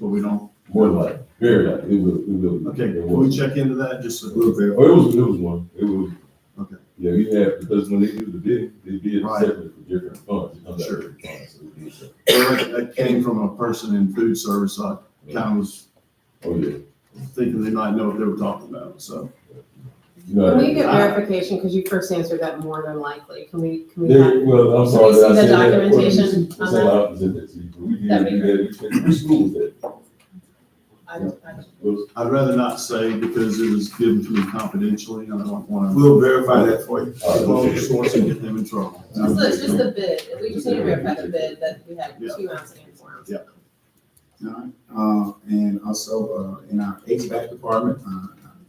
Well, we don't. more than likely, very likely, it will. Okay, It can we was. check into that just so? We'll verify. Oh, it was one, it was. Okay. Yeah, we had, because when they do the bid, they bid Right. separately for different funds, it comes out Sure. of different funds, so we did so. That came from a person in food service, I kind of was Oh, yeah. thinking they might know what they were talking about, so. You know, Can we get I- verification, because you first answered that more than likely, can we There, have? well, I'm Can sorry we that I see the said that. documentation It's on a that? lot to present that to you, but we That'd did, be we had, which school was that? I don't- Was- I'd rather not say because it was given to me confidentially, and I don't want to. We'll verify that for you. Blow the source and get them in trouble. Just the bid, we just need to verify the bid that we had Yeah. 2 ounce and 4 ounce. Yeah. All right, and also, in our HVAC department,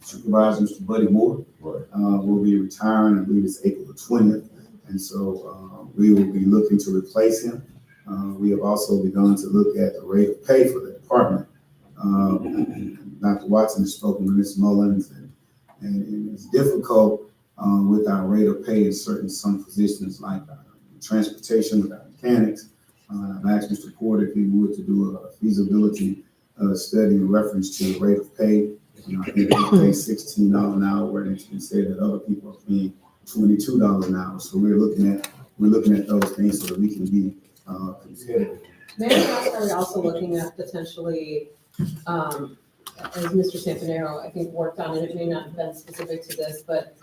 Supervisor Mr. Buddy Moore, Right. will be retiring, I believe it's April the 20th. And so, we will be looking to replace him. We have also begun to look at the rate of pay for the department. Dr. Watson has spoken with Ms. Mullins, and it's difficult, with our rate of pay in some positions like transportation with our mechanics. I've asked Mr. Porter if he would to do a feasibility study in reference to the rate of pay. You know, I think we pay $16 an hour, where it's been said that other people are paying $22 an hour. So we're looking at those things so that we can be competitive. Mayor, are we also looking at potentially, as Mr. Sampanero, I think, worked on, and it may not have been specific to this, but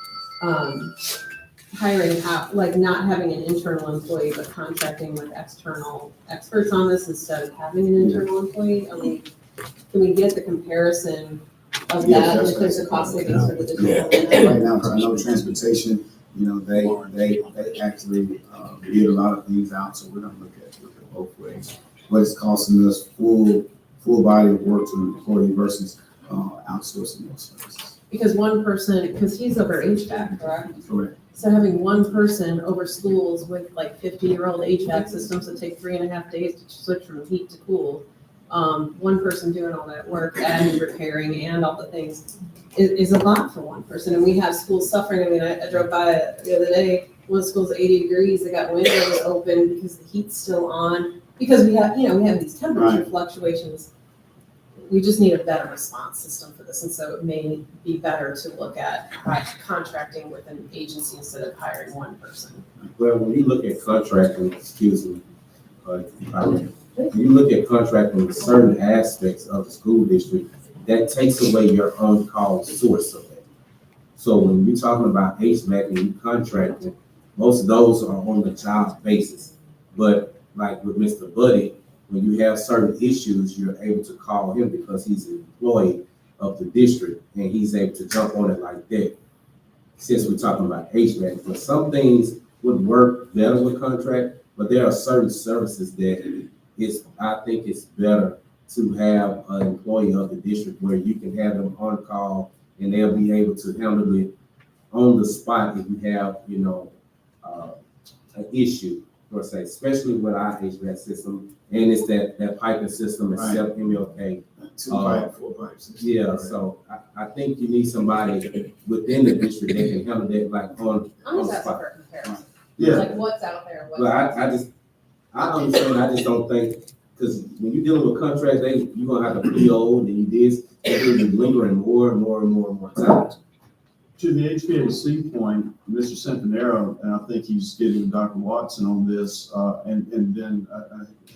hiring out, like not having an internal employee, but contracting with external experts on this instead of having an internal employee? Can we get the comparison of Yeah, that, and that's if there's a right. cost savings for the Yeah. district? Right now, I know transportation, you know, they actually bid a lot of things out, so we're gonna look at both ways. What it's costing us full body of work to an employee versus outsourcing those services. Because one person, because he's over HVAC, correct? Correct. So having one person over schools with like 50-year-old HVAC systems that take 3.5 days to switch from heat to cool, one person doing all that work and repairing and all the things is a lot for one person. And we have schools suffering. I mean, I drove by it the other day. One school's 80 degrees. They got windows open because the heat's still on. Because we have these temperature fluctuations. We just need a better response system for this. And so it may be better to look at contracting with an agency instead of hiring one person. Well, when you look at contracting, excuse me, when you look at contracting with certain aspects of the school district, that takes away your on-call source of it. So when you're talking about HVAC and you contracting, most of those are on the job basis. But like with Mr. Buddy, when you have certain issues, you're able to call him because he's an employee of the district and he's able to jump on it like that. Since we're talking about HVAC, but some things would work better with contract, but there are certain services that I think it's better to have an employee of the district where you can have them on call and they'll be able to handle it on the spot if you have, an issue, per se, especially with our HVAC system. And it's that piping system, except MLK. 2 pipe, 4 pipes. Yeah, so I think you need somebody within the district that can handle that, like on I'm just the asking spot. for a comparison. Yeah. Like what's out there, what's. But I understand, I just don't think, because when you're dealing with contracts, you're gonna have to PO, and you this, and you're lingering more and more and more and more time. To the HVAC point, Mr. Centenaro, and I think he's getting Dr. Watson on this, and then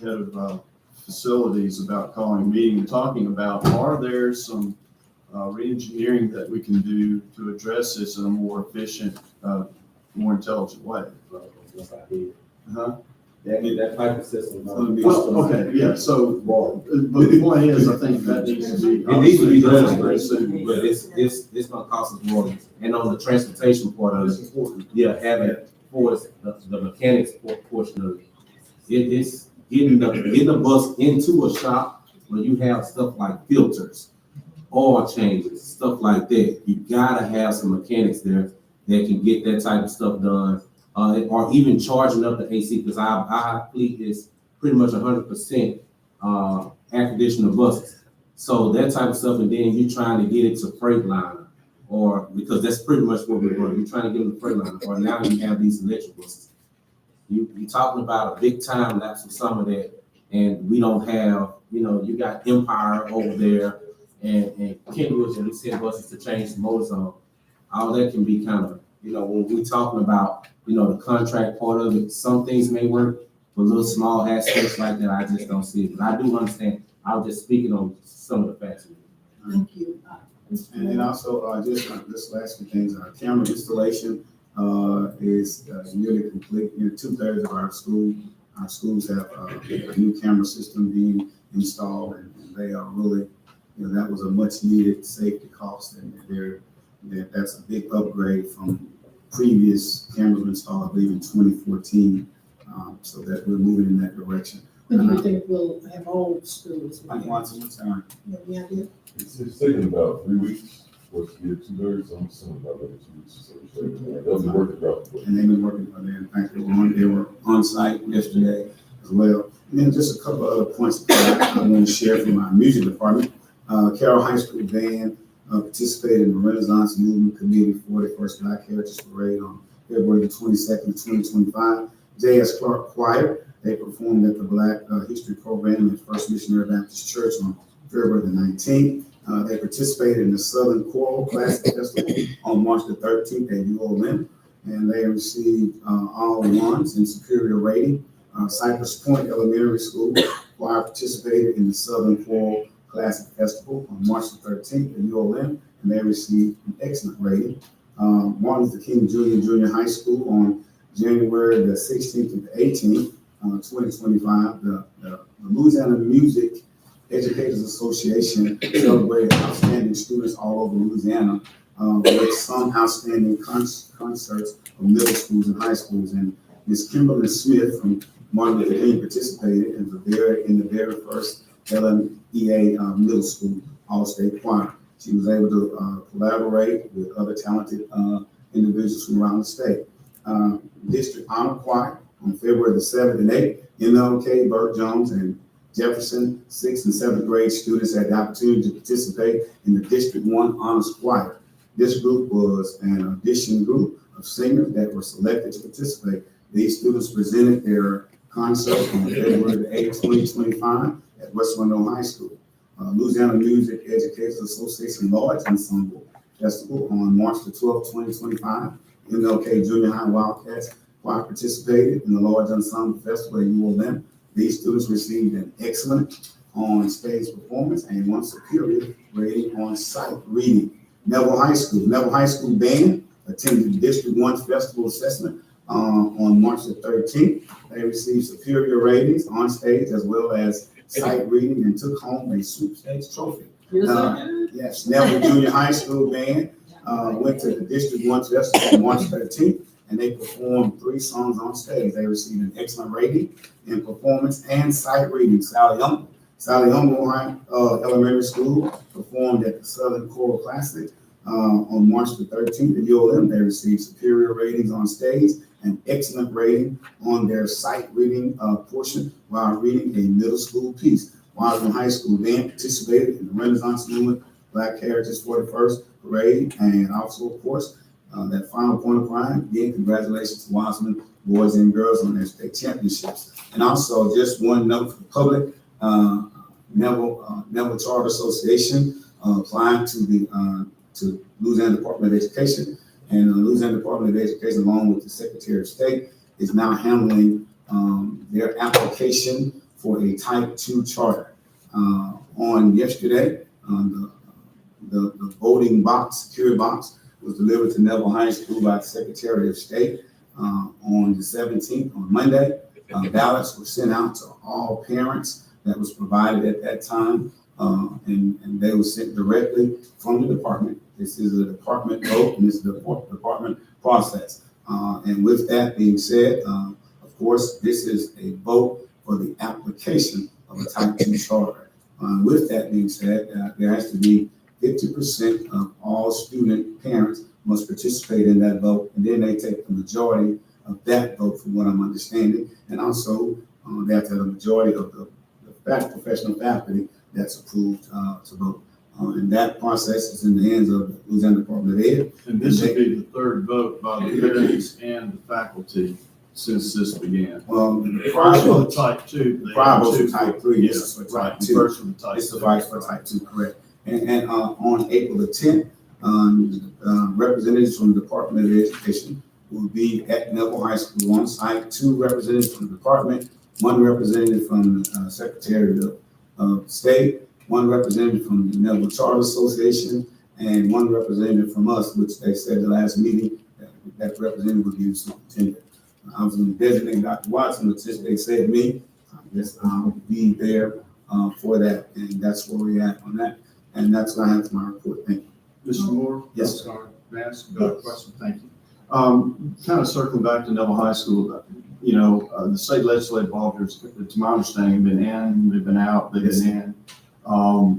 head of facilities about calling a meeting and talking about, are there some re-engineering that we can do to address this in a more efficient, more intelligent way? Huh? That piping system. Well, okay, yeah, so, but the point is, I think that needs to be. It needs to be done, very soon. but it's gonna cost us more. And on the transportation part of it, yeah, having for the mechanics portion of it, it's getting the bus into a shop where you have stuff like filters, oil changes, stuff like that. You gotta have some mechanics there that can get that type of stuff done. Or even charging up the AC, because our fleet is pretty much 100% air conditioner buses. So that type of stuff, and then you're trying to get it to Freightliner, or because that's pretty much what we're doing. You're trying to get them to Freightliner, or now you have these electric buses. You're talking about a big time lapse of some of that, and we don't have, you got Empire over there and Kenwood, and we send buses to change the motors on. All that can be kind of, when we talking about, the contract part of it, some things may work, but little small aspects like that, I just don't see it. But I do understand. I was just speaking on some of the facts. Thank you. And then also, just last few things, our camera installation is nearly complete. 2/3 of our schools have a new camera system being installed, and they are really, that was a much needed safety cost, and that's a big upgrade from previous cameras installed, I believe, in 2014. So that we're moving in that direction. When do you think we'll have all schools? Like once a time. Any idea? It's taking about 3 weeks for us to get 2/3. I'm assuming about maybe 2 weeks. So they'll be working throughout the week. And they've been working on that. In fact, they were on site yesterday as well. And then just a couple of other points that I want to share from my music department. Carroll High School Band participated in the Renaissance Movement Committee 41st Black Heritage Parade on February the 22nd, 2025. J.S. Clark Choir, they performed at the Black History Program at First Missionary Baptist Church on February the 19th. They participated in the Southern Choral Classic Festival on March the 13th at UOM, and they received all ones in superior rating. Cypress Point Elementary School choir participated in the Southern Choral Classic Festival on March the 13th at UOM, and they received an excellent rating. Martin Luther King Junior High School on January the 16th and the 18th, 2025, the Louisiana Music Educators Association celebrated outstanding students all over Louisiana with some outstanding concerts from middle schools and high schools. And Ms. Kimberly Smith from Martin Luther King participated in the very first LMEA middle school all-state choir. She was able to collaborate with other talented individuals from around the state. District Honor Choir on February the 7th and 8th, MLK, Burke Jones, and Jefferson 6th and 7th grade students had the opportunity to participate in the District 1 Honors Choir. This group was an audition group of singers that were selected to participate. These students presented their concert on February the 8th, 2025 at West Monroe High School. Louisiana Music Educators Association Large Ensemble Festival on March the 12th, 2025. MLK Junior High Wildcats Choir participated in the Large Ensemble Festival at UOM. These students received an excellent on-stage performance and one superior rating on-site reading. Neville High School Band attended the District 1 Festival Assessment on March the 13th. They received superior ratings on stage as well as sight reading and took home a sweepstakes trophy. Yes, Neville Junior High School Band went to the District 1 Festival on March 13th, and they performed 3 songs on stage. They received an excellent rating in performance and sight reading. Sally Humble High Elementary School performed at the Southern Choral Classic on March the 13th at UOM. They received superior ratings on stage and excellent rating on their sight reading portion while reading a middle school piece. Wiseman High School Band participated in the Renaissance Movement Black Heritage 41st Parade, and also, of course, that final point of pride. Again, congratulations to Wiseman boys and girls on their state championships. And also, just one note for the public, Neville Charter Association applied to Louisiana Department of Education, and the Louisiana Department of Education, along with the Secretary of State, is now handling their application for a Type 2 charter. On yesterday, the voting box, secure box, was delivered to Neville High School by the Secretary of State on the 17th, on Monday. Ballots were sent out to all parents that was provided at that time, and they were sent directly from the department. This is a department vote, and this is the department process. And with that being said, of course, this is a vote for the application of a Type 2 charter. With that being said, there has to be 50% of all student parents must participate in that vote, and then they take the majority of that vote, from what I'm understanding. And also, they have to have a majority of the professional faculty that's approved to vote. And that process is in the hands of the Louisiana Department of Ed. And this would be the third vote by the parents and the faculty since this began. Well, The first was the type 2. the prior was for type 3, this is for Right, type the 2. first was the type It's the 2. vice for type 2, correct. And on April the 10th, representatives from the Department of Education will be at Neville High School on site, 2 representatives from the department, 1 representative from the Secretary of State, 1 representative from the Neville Charter Association, and 1 representative from us, which they said the last meeting, that representative would be the superintendent. I was going to designate Dr. Watson, but since they said me, I guess I'll be there for that, and that's where we're at on that. And that's what I have for my report. Thank you. Mr. Moore? Yes, sir. Sorry, may I ask a question? Thank you. Kind of circling back to Neville High School, the state legislative officers, to my understanding, have been in, they've been out, they've been in.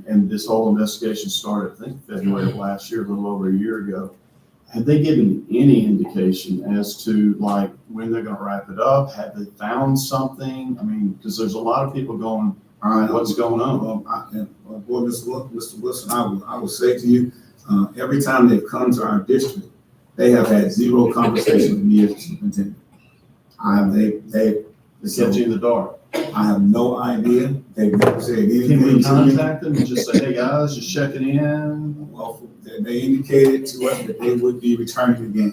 And this whole investigation started, I think, February of last year, a little over a year ago. Have they given any indication as to like when they're going to wrap it up? Have they found something? I mean, because there's a lot of people going, all right, what's going on? Boy, Mr. Wilson, I will say to you, every time they've come to our district, they have had 0 conversation with me as the superintendent. They kept you in the dark. I have no idea. They've never said anything Can we to me. contact them and just say, hey, guys, just checking in? Well, they indicated to us that they would be returning again.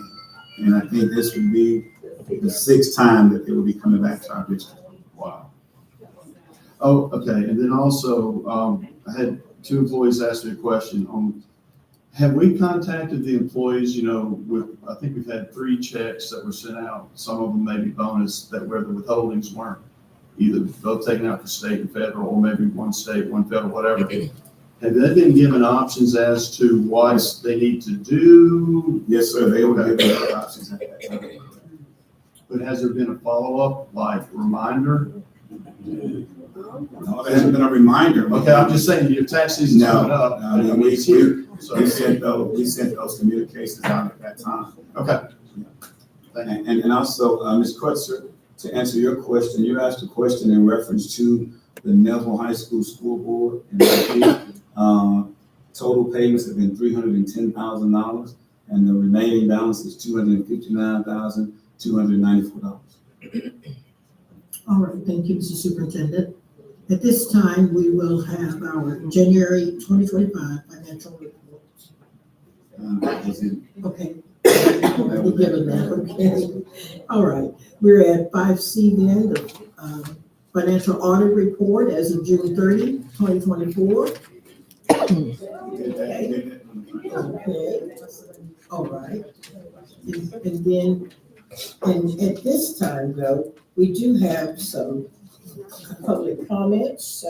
And I think this would be the 6th time that they will be coming back to our district. Wow. Oh, okay. And then also, I had 2 employees ask me a question on, have we contacted the employees, I think we've had 3 checks that were sent out. Some of them may be bonus that where the withholdings weren't either both taken out for state and federal, or maybe 1 state, 1 federal, whatever. Have they been given options as to what they need to do? Yes, sir. They will give us options at that time. But has there been a follow-up, like reminder? No, there hasn't been a reminder. Okay, I'm just saying your tax season's No, coming up. no, We sent those communications out at that time. Okay. And also, Ms. Crutzer, to answer your question, you asked a question in reference to the Neville High School School Board. And total payments have been $310,000, and the remaining balance is $259,294. All right, thank you, Mr. Superintendent. At this time, we will have our January 2025 financial report. That was it. Okay. Already given that, okay. All right, we're at 5C then, the financial audit report as of June 30, 2024. Okay. All right. And then, and at this time though, we do have some public comments.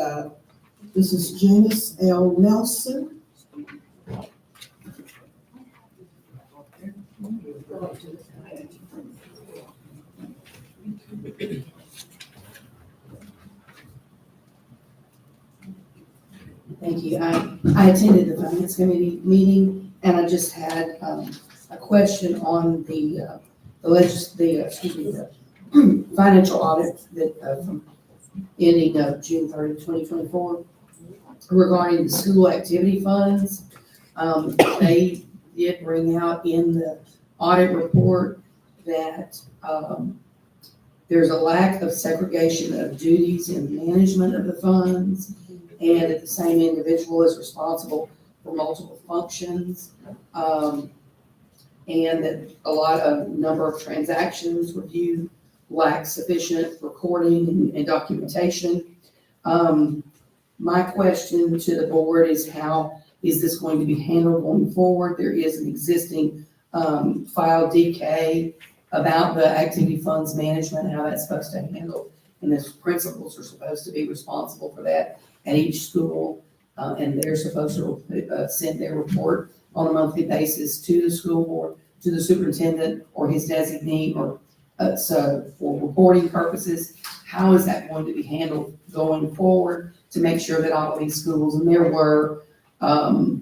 This is Janice L. Nelson. Thank you. I attended the finance committee meeting, and I just had a question on the financial audit that from ending of June 30, 2024, regarding the school activity funds. They did bring out in the audit report that there's a lack of segregation of duties in management of the funds, and that the same individual is responsible for multiple functions, and that a lot of number of transactions reviewed lack sufficient recording and documentation. My question to the board is, how is this going to be handled going forward? There is an existing file DK about the activity funds management, how that's supposed to handle, and the principals are supposed to be responsible for that at each school, and they're supposed to send their report on a monthly basis to the school board, to the superintendent or his designee, or so for reporting purposes. How is that going to be handled going forward to make sure that all of these schools, and there were, my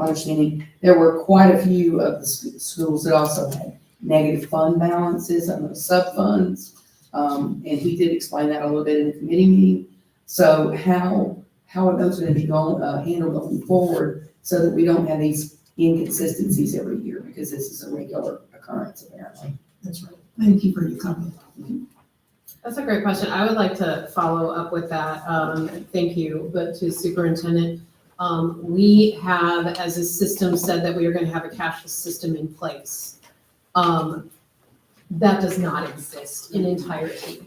understanding, there were quite a few of the schools that also had negative fund balances on the sub funds, and he did explain that a little bit in the committee meeting. So how are those gonna be handled going forward so that we don't have these inconsistencies every year? Because this is a regular occurrence apparently. That's right. Thank you for your comment. That's a great question. I would like to follow up with that. Thank you, but to Superintendent, we have, as a system, said that we are going to have a cashless system in place. That does not exist in entirety.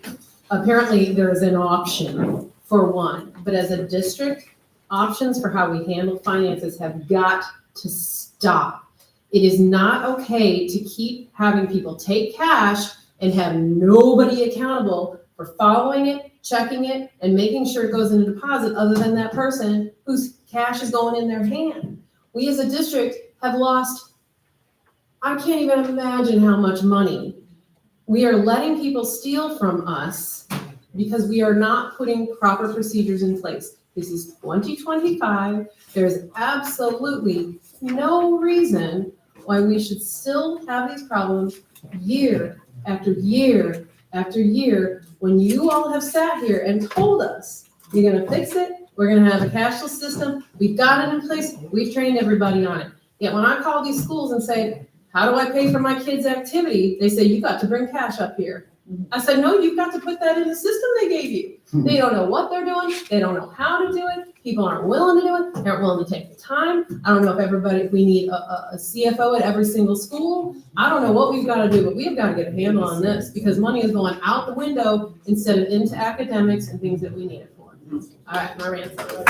Apparently, there is an option for one, but as a district, options for how we handle finances have got to stop. It is not okay to keep having people take cash and have nobody accountable for following it, checking it, and making sure it goes in a deposit other than that person whose cash is going in their hand. We as a district have lost, I can't even imagine how much money. We are letting people steal from us because we are not putting proper procedures in place. This is 2025. There's absolutely no reason why we should still have these problems year after year after year, when you all have sat here and told us, you're gonna fix it, we're gonna have a cashless system, we've got it in place, we've trained everybody on it. Yet when I call these schools and say, how do I pay for my kid's activity? They say, you got to bring cash up here. I said, no, you've got to put that in the system they gave you. They don't know what they're doing, they don't know how to do it, people aren't willing to do it, they aren't willing to take the time. I don't know if we need a CFO at every single school. I don't know what we've got to do, but we've got to get a handle on this because money is going out the window instead of into academics and things that we need it for. All right, my rant's over.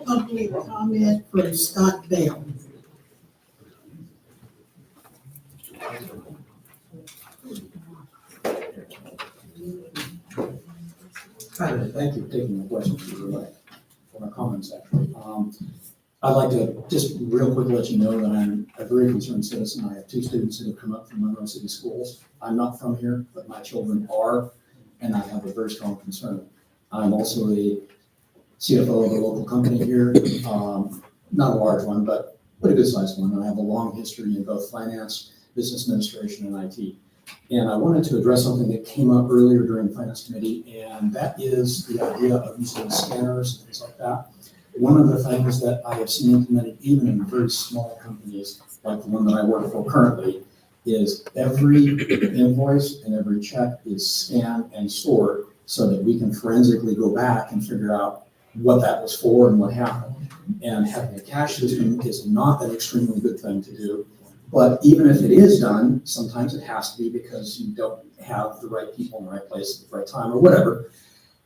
Public comment from Scott Bell. Hi, thank you for taking my questions for my comments, actually. I'd like to just real quick let you know that I'm a very concerned citizen. I have 2 students that have come up from Monroe City Schools. I'm not from here, but my children are, and I have a very strong concern. I'm also a CFO of a local company here, not a large one, but a good sized one. And I have a long history in both finance, business administration, and IT. And I wanted to address something that came up earlier during the Finance Committee, and that is the idea of using scanners and things like that. One of the things that I have seen implemented even in very small companies, like the one that I work for currently, is every invoice and every check is scanned and stored so that we can forensically go back and figure out what that was for and what happened. And having a cash system is not an extremely good thing to do. But even if it is done, sometimes it has to be because you don't have the right people in the right place at the right time or whatever.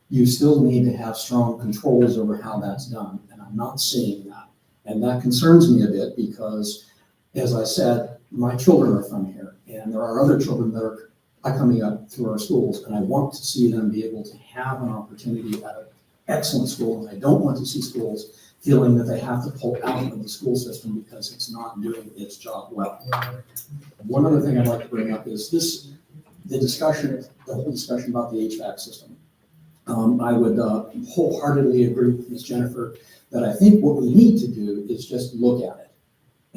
You still need to have strong controls over how that's done. And I'm not seeing that. And that concerns me a bit because, as I said, my children are from here. And there are other children that are coming up through our schools. And I want to see them be able to have an opportunity at an excellent school. And I don't want to see schools feeling that they have to pull out of the school system because it's not doing its job well. One other thing I'd like to bring up is the whole discussion about the HVAC system. I would wholeheartedly agree with Ms. Jennifer that I think what we need to do is just look at it,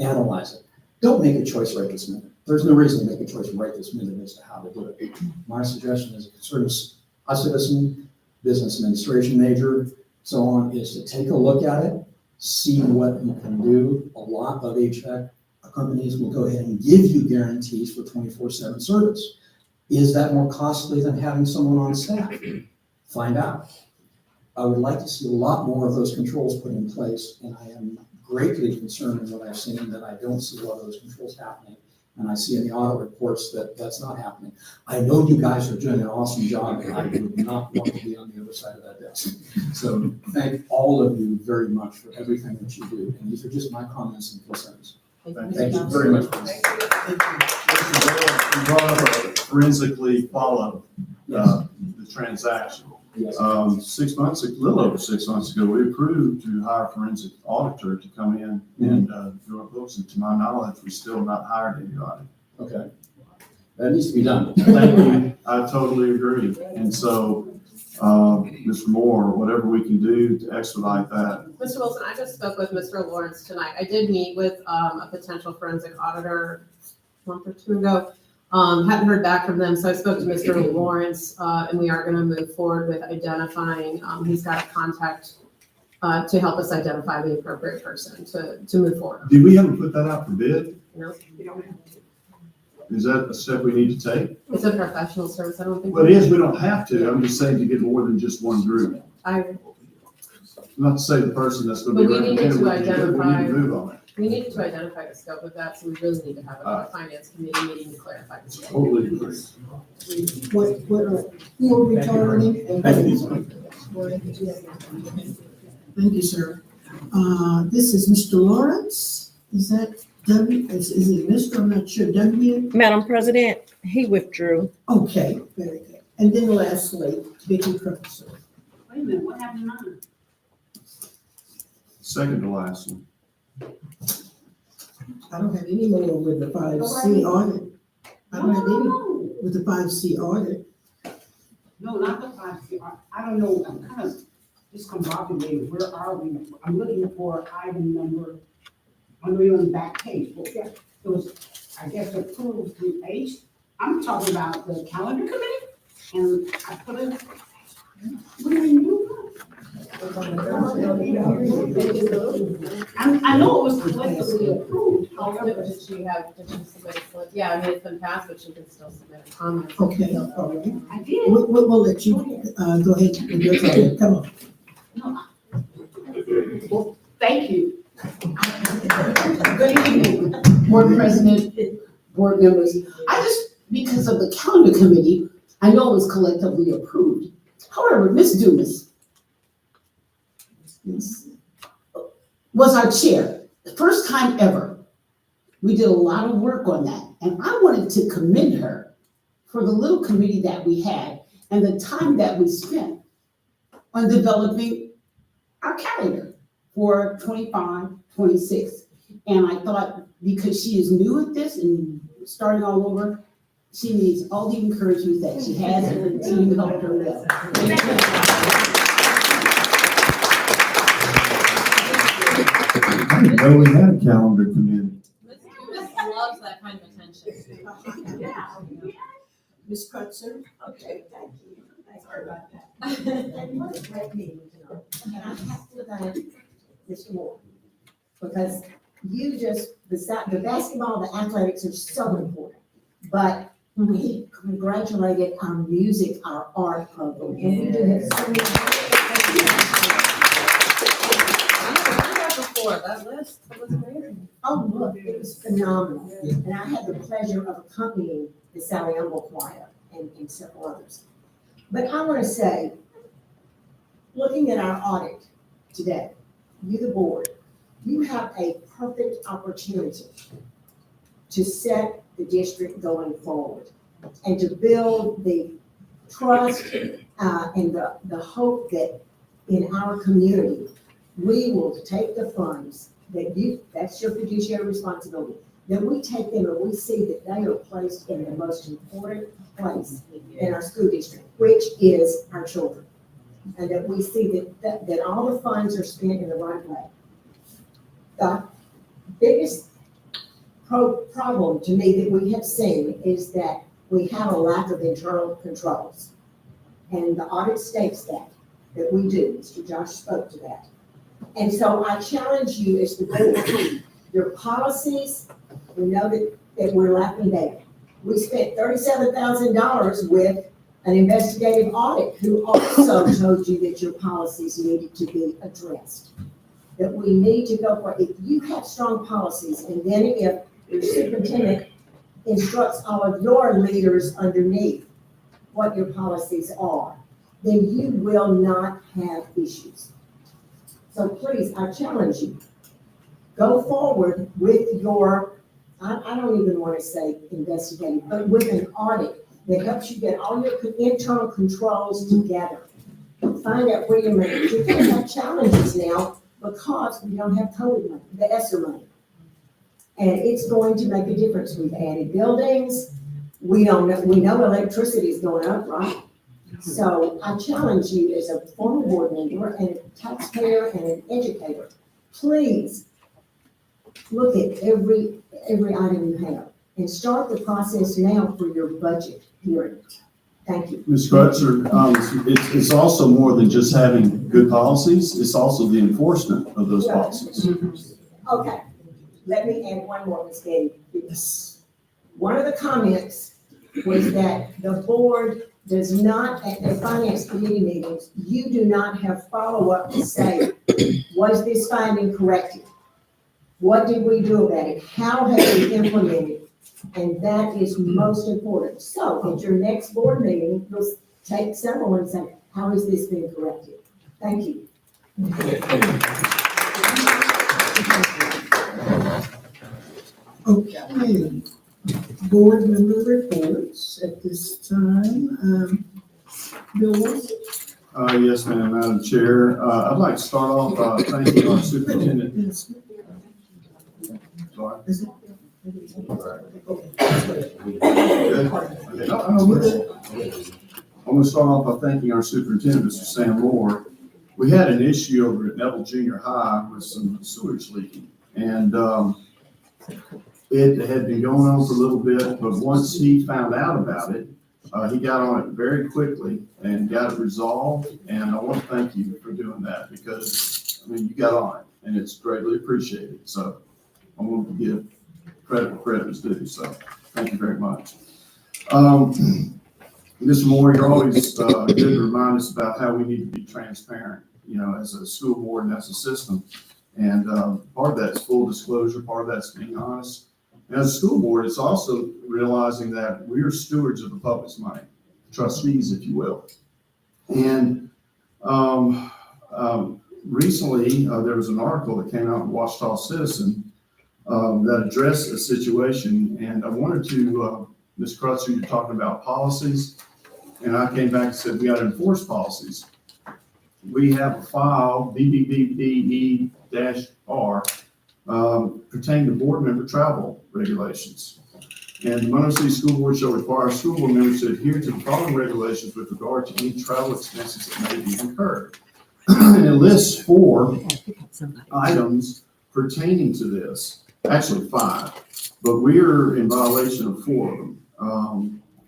analyze it. Don't make a choice right this minute. There's no reason to make a choice right this minute as to how to do it. My suggestion as a concerned citizen, business administration major, so on, is to take a look at it, see what you can do. A lot of HVAC companies will go ahead and give you guarantees for 24/7 service. Is that more costly than having someone on staff? Find out. I would like to see a lot more of those controls put in place, and I am greatly concerned in what I've seen that I don't see a lot of those controls happening. And I see in the audit reports that that's not happening. I know you guys are doing an awesome job, and I would not want to be on the other side of that desk. So thank all of you very much for everything that you do. And these are just my comments and concerns. Thank you very much. You brought up a forensically follow the transaction. Yes. 6 months, a little over 6 months ago, we approved to hire a forensic auditor to come in and do our books. And to my knowledge, we still not hired anybody. Okay. That needs to be done. Thank you. I totally agree. And so, Mr. Moore, whatever we can do to expedite that. Mr. Wilson, I just spoke with Mr. Lawrence tonight. I did meet with a potential forensic auditor a month or 2 ago. Hadn't heard back from them, so I spoke to Mr. Lawrence, and we are gonna move forward with identifying, he's got a contact to help us identify the appropriate person to move forward. Did we ever put that out for bid? No, Is that a step we need to take? it's a professional service, I don't think. Well, it is, we don't have to. I'm just saying to get more than just one group. Not to say the person that's gonna be But we needed to represented, we need to move on it. We needed to identify the scope of that, so we really need to have a finance committee meeting to clarify the scope. Totally agree. Who are we targeting? Thank you, sir. This is Mr. Lawrence. Is that W? Is it Mr.? I'm not sure. W? Madam President, he withdrew. Okay, very good. And then lastly, Vicky Professor. Wait a minute, what happened to mine? Second to last one. I don't have any more with the 5C audit. I don't have any No, with the 5C audit. no, not the 5C. I don't know, I'm kind of discombobulated. Where are we? I'm looking for item number, on the back page. Well, yeah, it was, I guess, approved through H. I'm talking about the calendar committee, and I put it, what do you mean? I know it was collectively approved, however. Did she submit a slip? Yeah, I mean, it's been passed, but she can still submit a comment. Okay, all right. I did. We'll let you, go ahead and your comment. Come on. No, well, thank you. Good evening, board president, board members. I just, because of the calendar committee, I know it was collectively approved. However, Ms. Dumas was our chair, the first time ever. We did a lot of work on that, and I wanted to commend her for the little committee that we had and the time that we spent on developing our calendar for 25, 26. And I thought, because she is new at this and starting all over, she needs all the encouragement that she has, and the team helped her well. I didn't know we had a calendar committee. Ms. loves that kind of attention. Ms. Crutzer? Okay, thank you. Sorry about that. And what a great meeting tonight. And I have to thank Mr. Moore, because you just, the basketball, the athletics are so important. But we congratulated our music, our art program. And we do have so many. That list, that was amazing. Oh, look, it was phenomenal. And I had the pleasure of accompanying the Sally Humble Choir and several others. But I want to say, looking at our audit today, you, the board, you have a perfect opportunity to set the district going forward and to build the trust and the hope that in our community, we will take the funds that's your fiduciary responsibility, that we take them and we see that they are placed in the most important place in our school district, which is our children. And that we see that all the funds are spent in the right way. The biggest problem to me that we have seen is that we have a lack of internal controls. And the audit states that we do. Mr. Josh spoke to that. And so I challenge you as the board, your policies, we know that we're lacking data. We spent $37,000 with an investigative audit who also told you that your policies needed to be addressed. That we need to go for, if you have strong policies, and then if your superintendent instructs all of your leaders underneath what your policies are, then you will not have issues. So please, I challenge you, go forward with your, I don't even want to say investigating, but with an audit that helps you get all your internal controls together. Find out where you're making, you're going to have challenges now because we don't have COVID money, the ESSER money. And it's going to make a difference. We've added buildings. We know electricity is going up, right? So I challenge you as a former board member and a taxpayer and an educator, please look at every item you have and start the process now for your budget hearing. Thank you. Ms. Crutcher, it's also more than just having good policies, it's also the enforcement of those policies. Okay, let me add one more, Ms. Getty. One of the comments was that the board does not, at the finance committee meetings, you do not have follow-up to say, was this finding corrected? What did we do about it? How have we implemented? And that is most important. So at your next board meeting, you'll take someone and say, how has this been corrected? Thank you. Okay, board member reports at this time. Bill Wilson? Yes, ma'am, Madam Chair. I'd like to start off by thanking our superintendent. Sorry. I'm going to start off by thanking our superintendent, Mr. Sam Moore. We had an issue over at Neville Junior High with some sewage leaking, and it had been going on for a little bit, but once he found out about it, he got on it very quickly and got it resolved, and I want to thank you for doing that because, I mean, you got on it, and it's greatly appreciated. So I want to give credit where credit is due, so thank you very much. Mr. Moore, you're always good to remind us about how we need to be transparent, you know, as a school board and as a system. And part of that is full disclosure, part of that's being honest. And as a school board, it's also realizing that we are stewards of the public's money, trustees, if you will. And recently, there was an article that came out in Washita Citizen that addressed a situation. And I wanted to, Ms. Crutcher, you're talking about policies. And I came back and said, we got to enforce policies. We have a file, BBBBE-R, pertaining to board member travel regulations. And the Monroe City School Board shall require school board members to adhere to the following regulations with regard to any travel expenses that may be incurred. And it lists 4 items pertaining to this, actually 5, but we're in violation of 4 of them.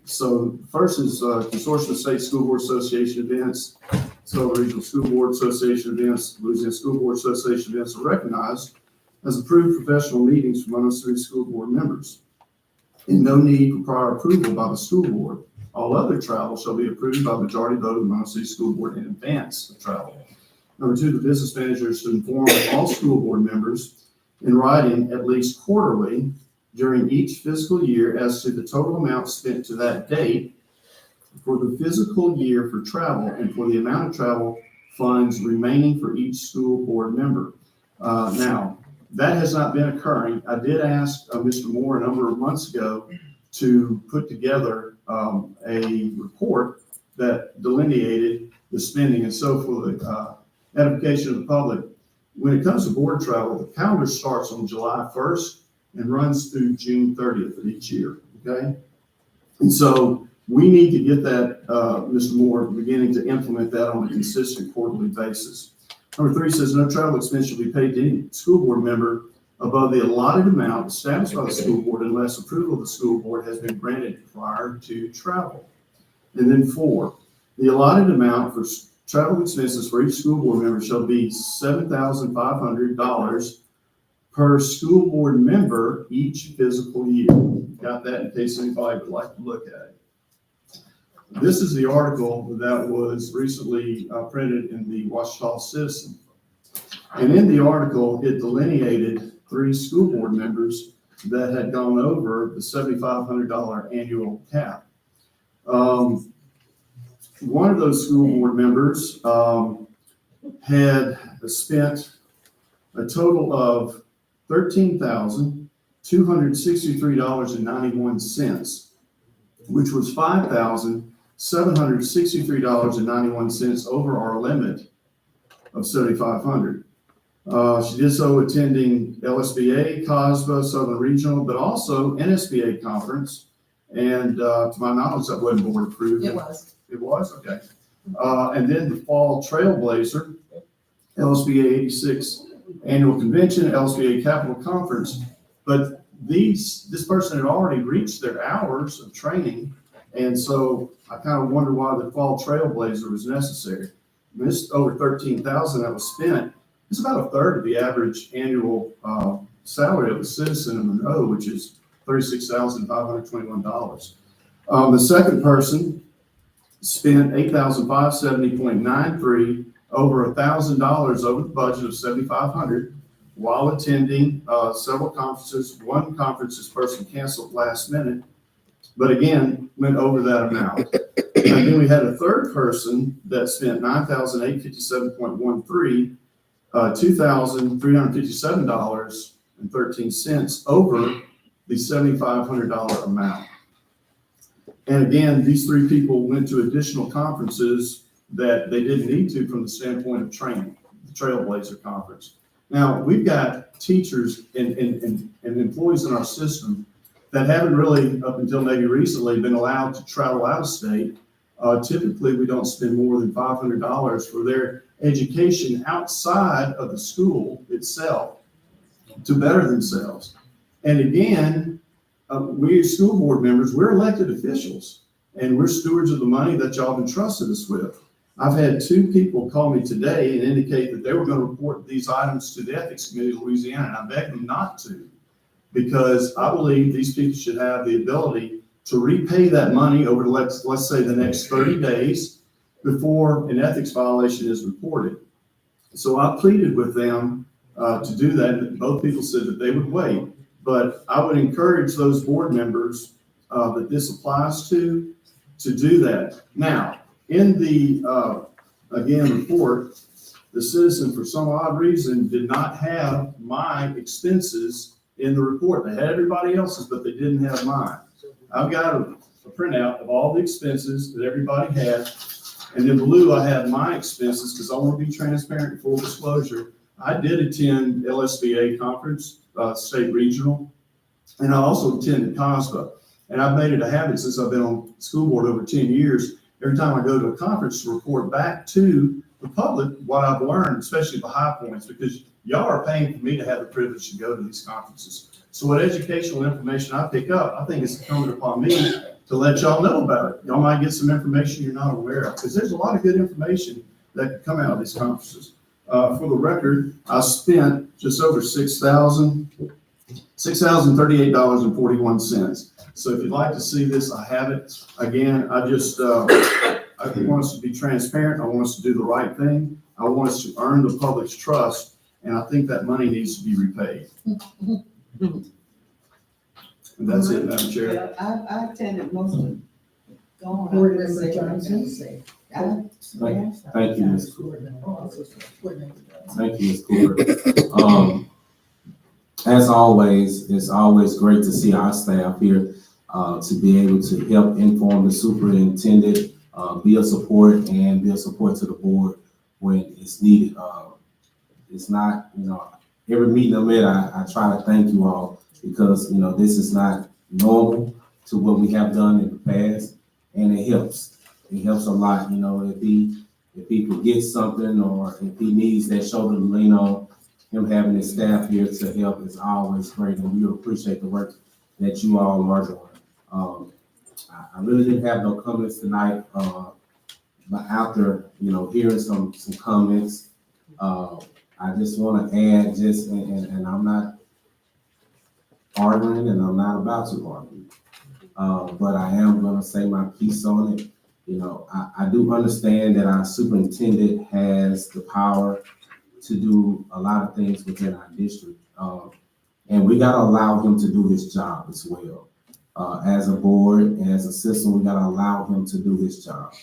So first is Consortium of State School Board Association events, Southern Regional School Board Association events, Louisiana School Board Association events are recognized as approved professional meetings for Monroe City School Board members. And no need for prior approval by the school board. All other travel shall be approved by majority vote of the Monroe City School Board in advance of travel. Number 2, the business manager is to inform all school board members in writing at least quarterly during each fiscal year as to the total amount spent to that date for the fiscal year for travel and for the amount of travel funds remaining for each school board member. Now, that has not been occurring. I did ask Mr. Moore a number of months ago to put together a report that delineated the spending. And so for the edification of the public, when it comes to board travel, the calendar starts on July 1st and runs through June 30th of each year, okay? And so we need to get that, Mr. Moore, beginning to implement that on a consistent quarterly basis. Number 3 says no travel expense shall be paid to any school board member above the allotted amount established by the school board unless approval of the school board has been granted prior to travel. And then 4, the allotted amount for travel expenses for each school board member shall be $7,500 per school board member each fiscal year. Got that in case anybody would like to look at it. This is the article that was recently printed in the Washita Citizen. And in the article, it delineated 3 school board members that had gone over the $7,500 annual cap. One of those school board members had spent a total of $13,263.91, which was $5,763.91 over our limit of $7,500. She did so attending LSBA, COSBA, Southern Regional, but also NSBA conference. And to my knowledge, that wasn't board approved. It was. It was? Okay. And then the Fall Trailblazer, LSBA 86 Annual Convention, LSBA Capital Conference. But this person had already reached their hours of training. And so I kind of wonder why the fall trailblazer was necessary. I mean, this over 13,000 that was spent. It's about a third of the average annual salary of a citizen in Monroe, which is $36,521. The second person spent $8,570.93, over $1,000 over the budget of $7,500 while attending several conferences. One conference this person canceled last minute, but again, went over that amount. And then we had a third person that spent $9,857.13, $2,357.13 over the $7,500 amount. And again, these three people went to additional conferences that they didn't need to from the standpoint of training, the Trailblazer Conference. Now, we've got teachers and employees in our system that haven't really, up until maybe recently, been allowed to travel out of state. Typically, we don't spend more than $500 for their education outside of the school itself to better themselves. And again, we as school board members, we're elected officials, and we're stewards of the money that y'all have entrusted us with. I've had two people call me today and indicate that they were going to report these items to the Ethics Committee of Louisiana, and I begged them not to, because I believe these people should have the ability to repay that money over, let's say, the next 30 days before an ethics violation is reported. So I pleaded with them to do that, and both people said that they would wait. But I would encourage those board members that this applies to do that. Now, in the, again, report, the citizen, for some odd reason, did not have my expenses in the report. They had everybody else's, but they didn't have mine. I've got a printout of all the expenses that everybody had. And in blue, I have my expenses because I want to be transparent and full disclosure. I did attend LSBA conference, state regional, and I also attended COSBA. And I've made it a habit since I've been on school board over 10 years. Every time I go to a conference, to report back to the public what I've learned, especially the high points, because y'all are paying for me to have the privilege to go to these conferences. So what educational information I pick up, I think it's incumbent upon me to let y'all know about it. Y'all might get some information you're not aware of, because there's a lot of good information that could come out of these conferences. For the record, I spent just over $6,038.41. So if you'd like to see this, I have it. Again, I just, I want us to be transparent. I want us to do the right thing. I want us to earn the public's trust, and I think that money needs to be repaid. And that's it, Madam Chair. Yeah, I attended most of them. Board Member Johnson. Thank you, Ms. Cooper. Thank you, Ms. Cooper. As always, it's always great to see our staff here to be able to help inform the superintendent, be a support to the board when it's needed. It's not, every meeting I'm at, I try to thank you all because, this is not normal to what we have done in the past, and it helps. It helps a lot, if he forgets something or if he needs that shoulder to lean on, him having his staff here to help is always great, and we appreciate the work that you all are doing. I really didn't have no comments tonight, but after, hearing some comments, I just want to add and I'm not arguing and I'm not about to argue, but I am going to say my piece on it. I do understand that our superintendent has the power to do a lot of things within our district. And we got to allow him to do his job as well. As a board and as a system, we got to allow him to do his job.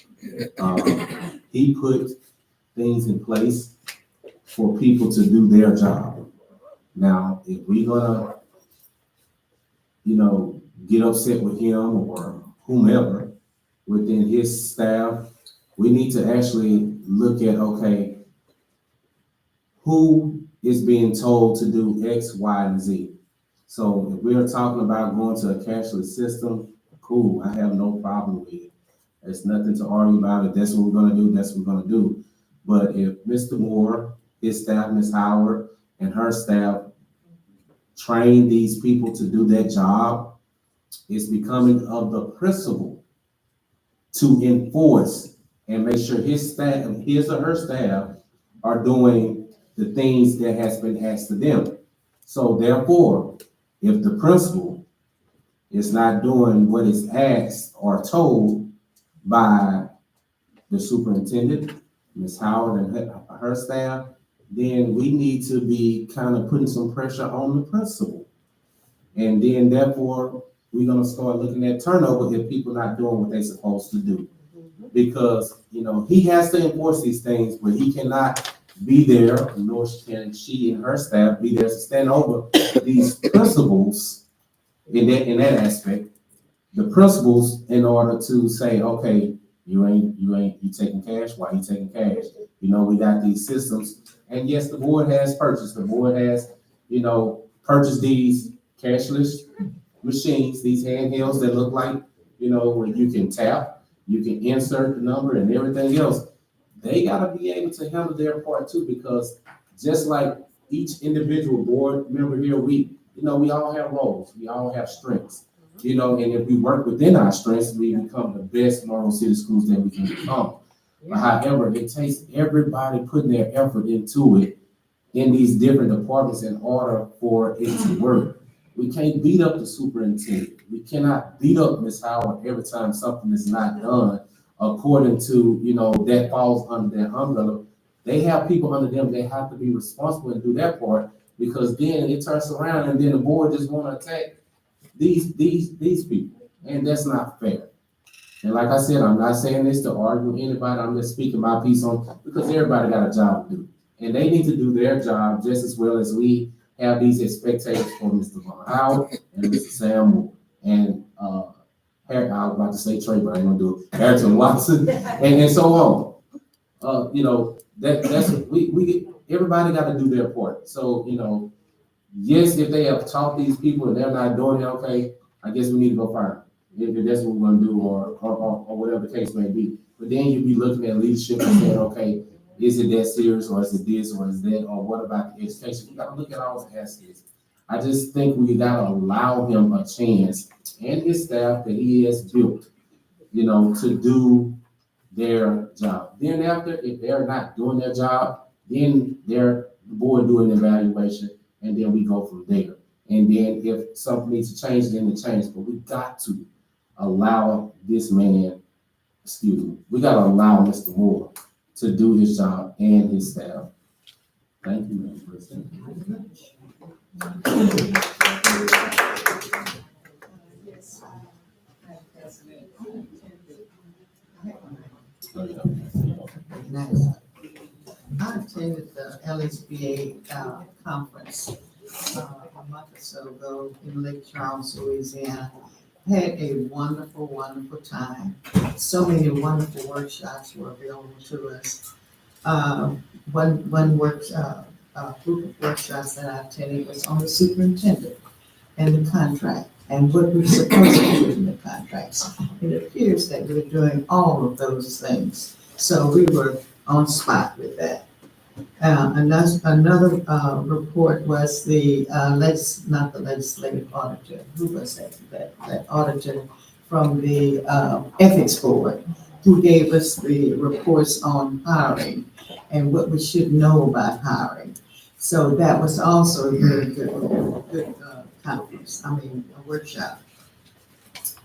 He put things in place for people to do their job. Now, if we're gonna, get upset with him or whomever within his staff, we need to actually look at, okay, who is being told to do X, Y, and Z. So if we are talking about going to a cashless system, cool, I have no problem with it. There's nothing to argue about. If that's what we're gonna do, that's what we're gonna do. But if Mr. Moore, his staff, Ms. Howard, and her staff train these people to do their job. It's becoming of the principal to enforce and make sure his staff, his or her staff, are doing the things that has been asked of them. So therefore, if the principal is not doing what is asked or told by the superintendent, Ms. Howard and her staff, then we need to be kind of putting some pressure on the principal. And then therefore, we're gonna start looking at turnover if people not doing what they're supposed to do. Because, you know, he has to enforce these things, but he cannot be there, nor can she and her staff be there to stand over these principals in that aspect. The principals in order to say, okay, you taking cash, why you taking cash? You know, we got these systems. And yes, the board has purchased these cashless machines, these handhelds that look like, you know, where you can tap, you can insert the number and everything else. They gotta be able to handle their part too, because just like each individual board member here, we all have roles, we all have strengths, you know, and if we work within our strengths, we become the best Monroe City Schools that we can become. But however, it takes everybody putting their effort into it in these different departments in order for it to work. We can't beat up the superintendent. We cannot beat up Ms. Howard every time something is not done according to, you know, that falls under their umbrella. They have people under them, they have to be responsible and do their part, because then it turns around and then the board just want to attack these people. And that's not fair. And like I said, I'm not saying this to argue with anybody. I'm just speaking my piece on, because everybody got a job to do. And they need to do their job just as well as we have these expectations for Mr. Von Howard and Mr. Sam Moore. And I was about to say Trey, but I ain't gonna do it. Harrison Watson and so on. You know, that's we everybody got to do their part. So, you know, yes, if they have taught these people and they're not doing it, okay, I guess we need to go fire them. If that's what we're gonna do, or whatever the case may be. But then you'd be looking at leadership and saying, okay, is it that serious, or is it this, or is that, or what about the education? You gotta look at all the aspects. I just think we gotta allow him a chance, and his staff that he has built, you know, to do their job. Then after, if they're not doing their job, then the board do an evaluation, and then we go from there. And then if something needs to change, then it changes. But we got to allow this man, we gotta allow Mr. Moore to do his job and his staff. Thank you, Madam President. I attended the LSBA conference a month or so ago in Lake Charles, Louisiana. Had a wonderful, wonderful time. So many wonderful workshops were available to us. One group of workshops that I attended was on the superintendent and the contract and what we're supposed to do in the contracts. It appears that we're doing all of those things. So we were on spot with that. Another report was the not the legislative auditor. Who was that auditor from the ethics board, who gave us the reports on hiring and what we should know about hiring. So that was also a very good conference. A workshop.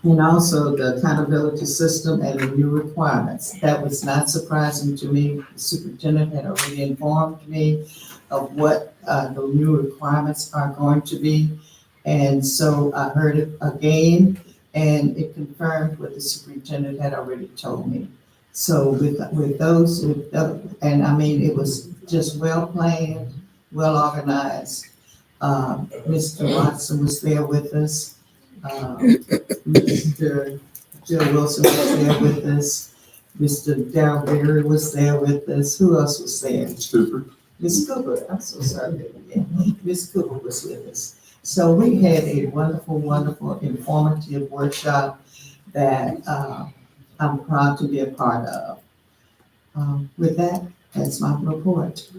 And also the accountability system and the new requirements. That was not surprising to me. The superintendent had already informed me of what the new requirements are going to be. And so I heard it again, and it confirmed what the superintendent had already told me. So with those, and I mean, it was just well planned, well organized. Mr. Watson was there with us. Mr. Joe Wilson was there with us. Mr. Darryl Berry was there with us. Who else was there? Ms. Cooper. Miss Cooper. I'm so sorry. Miss Cooper was with us. So we had a wonderful, wonderful, informative workshop that I'm proud to be a part of. With that, that's my report.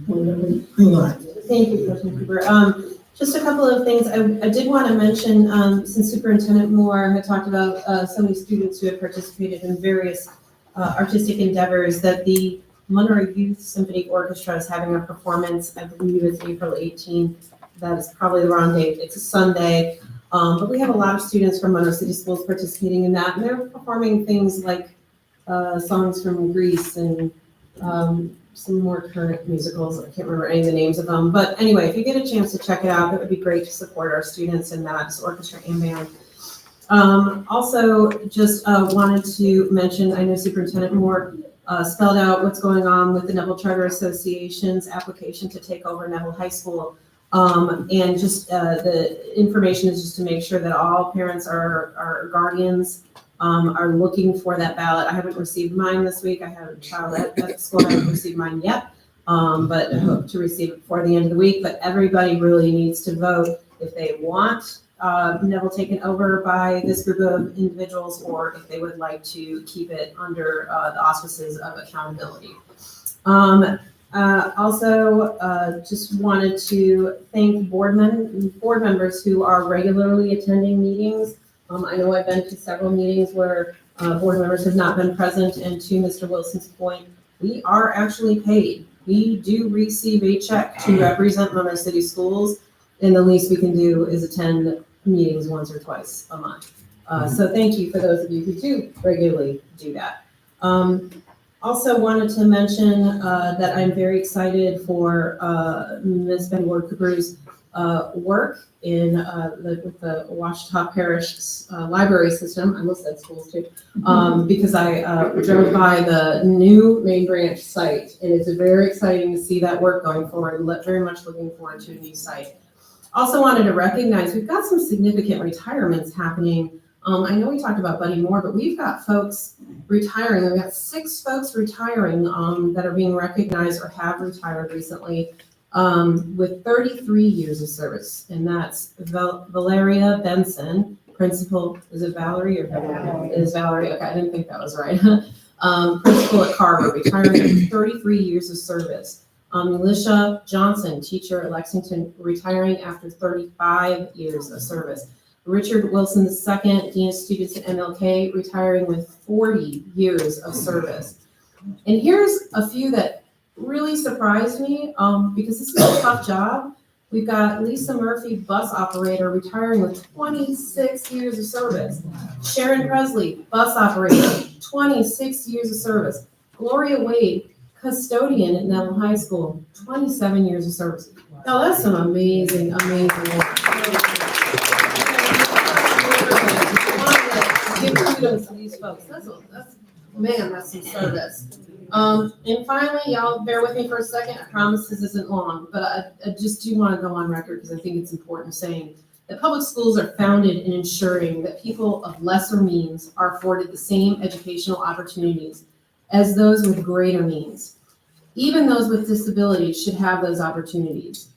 Hang on. Thank you, President Cooper. Just a couple of things. I did want to mention, since Superintendent Moore had talked about so many students who had participated in various artistic endeavors, that the Monroe Youth Symphony Orchestra is having a performance. I believe it's April 18th. That is probably the wrong date. It's a Sunday. But we have a lot of students from Monroe City Schools participating in that, and they're performing things like songs from Greece and some more current musicals. I can't remember any of the names of them. But anyway, if you get a chance to check it out, that would be great to support our students in that, it's orchestra and band. Also, just wanted to mention, I know Superintendent Moore spelled out what's going on with the Neville Charter Association's application to take over Neville High School. And just the information is just to make sure that all parents or guardians are looking for that ballot. I haven't received mine this week. I have a child at school. I haven't received mine yet, but I hope to receive it before the end of the week. But everybody really needs to vote if they want Neville taken over by this group of individuals, or if they would like to keep it under the auspices of accountability. Also, just wanted to thank board members who are regularly attending meetings. I know I've been to several meetings where board members have not been present, and to Mr. Wilson's point, we are actually paid. We do receive a check to represent Monroe City Schools, and the least we can do is attend meetings once or twice a month. So thank you for those of you who do regularly do that. Also wanted to mention that I'm very excited for Ms. Betty Ward Cooper's work in with the Ouachita Parish library system. I almost said schools too, because I drove by the new main branch site, and it's very exciting to see that work going forward. Very much looking forward to a new site. Also wanted to recognize we've got some significant retirements happening. I know we talked about Buddy Moore, but we've got folks retiring. We've got 6 folks retiring that are being recognized or have retired recently with 33 years of service. And that's Valeria Benson, principal. Is it Valerie or Valerie? It is Valerie. Okay, I didn't think that was right. Principal at Carver, retiring with 33 years of service. Alicia Johnson, teacher at Lexington, retiring after 35 years of service. Richard Wilson II, Dean of Students at MLK, retiring with 40 years of service. And here's a few that really surprised me, because this is a tough job. We've got Lisa Murphy, bus operator, retiring with 26 years of service. Sharon Presley, bus operator, 26 years of service. Gloria Wade, custodian at Neville High School, 27 years of service. Now that's some amazing, amazing work. Give kudos to these folks. That's some service. And finally, y'all bear with me for a second. I promise this isn't long, but I just do want to go on record because I think it's important saying that public schools are founded in ensuring that people of lesser means are afforded the same educational opportunities as those with greater means. Even those with disabilities should have those opportunities.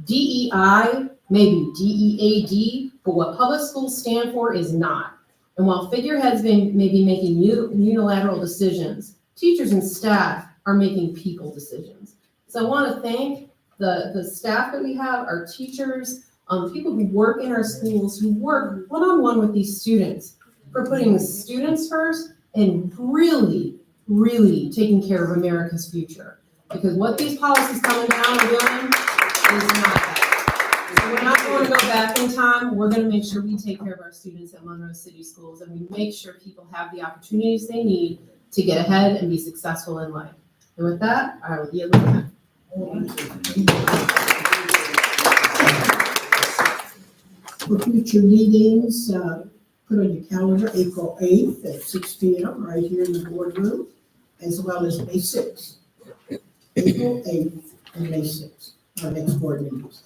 DEI may be DEAD, but what public schools stand for is not. And while figureheads may be making unilateral decisions, teachers and staff are making people decisions. So I want to thank the staff that we have, our teachers, people who work in our schools, who work one-on-one with these students, for putting the students first and really, really taking care of America's future. Because what these policies coming down are doing is not that. So we're not going to go back in time. We're going to make sure we take care of our students at Monroe City Schools, and we make sure people have the opportunities they need to get ahead and be successful in life. And with that, I will yield the time. For future meetings, put on your calendar April 8th at 6 p.m. right here in the boardroom, as well as May 6th. April 8th and May 6th, our next board meetings.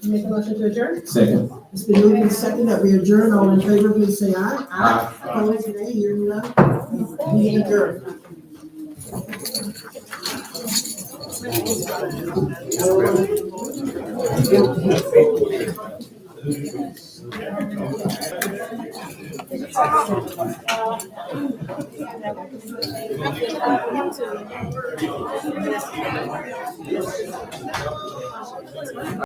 Make a motion to adjourn? Second. It's been moved and seconded that we adjourn. All in favor, please say aye. Aye. Opposed, nay. Hearing none. We adjourn.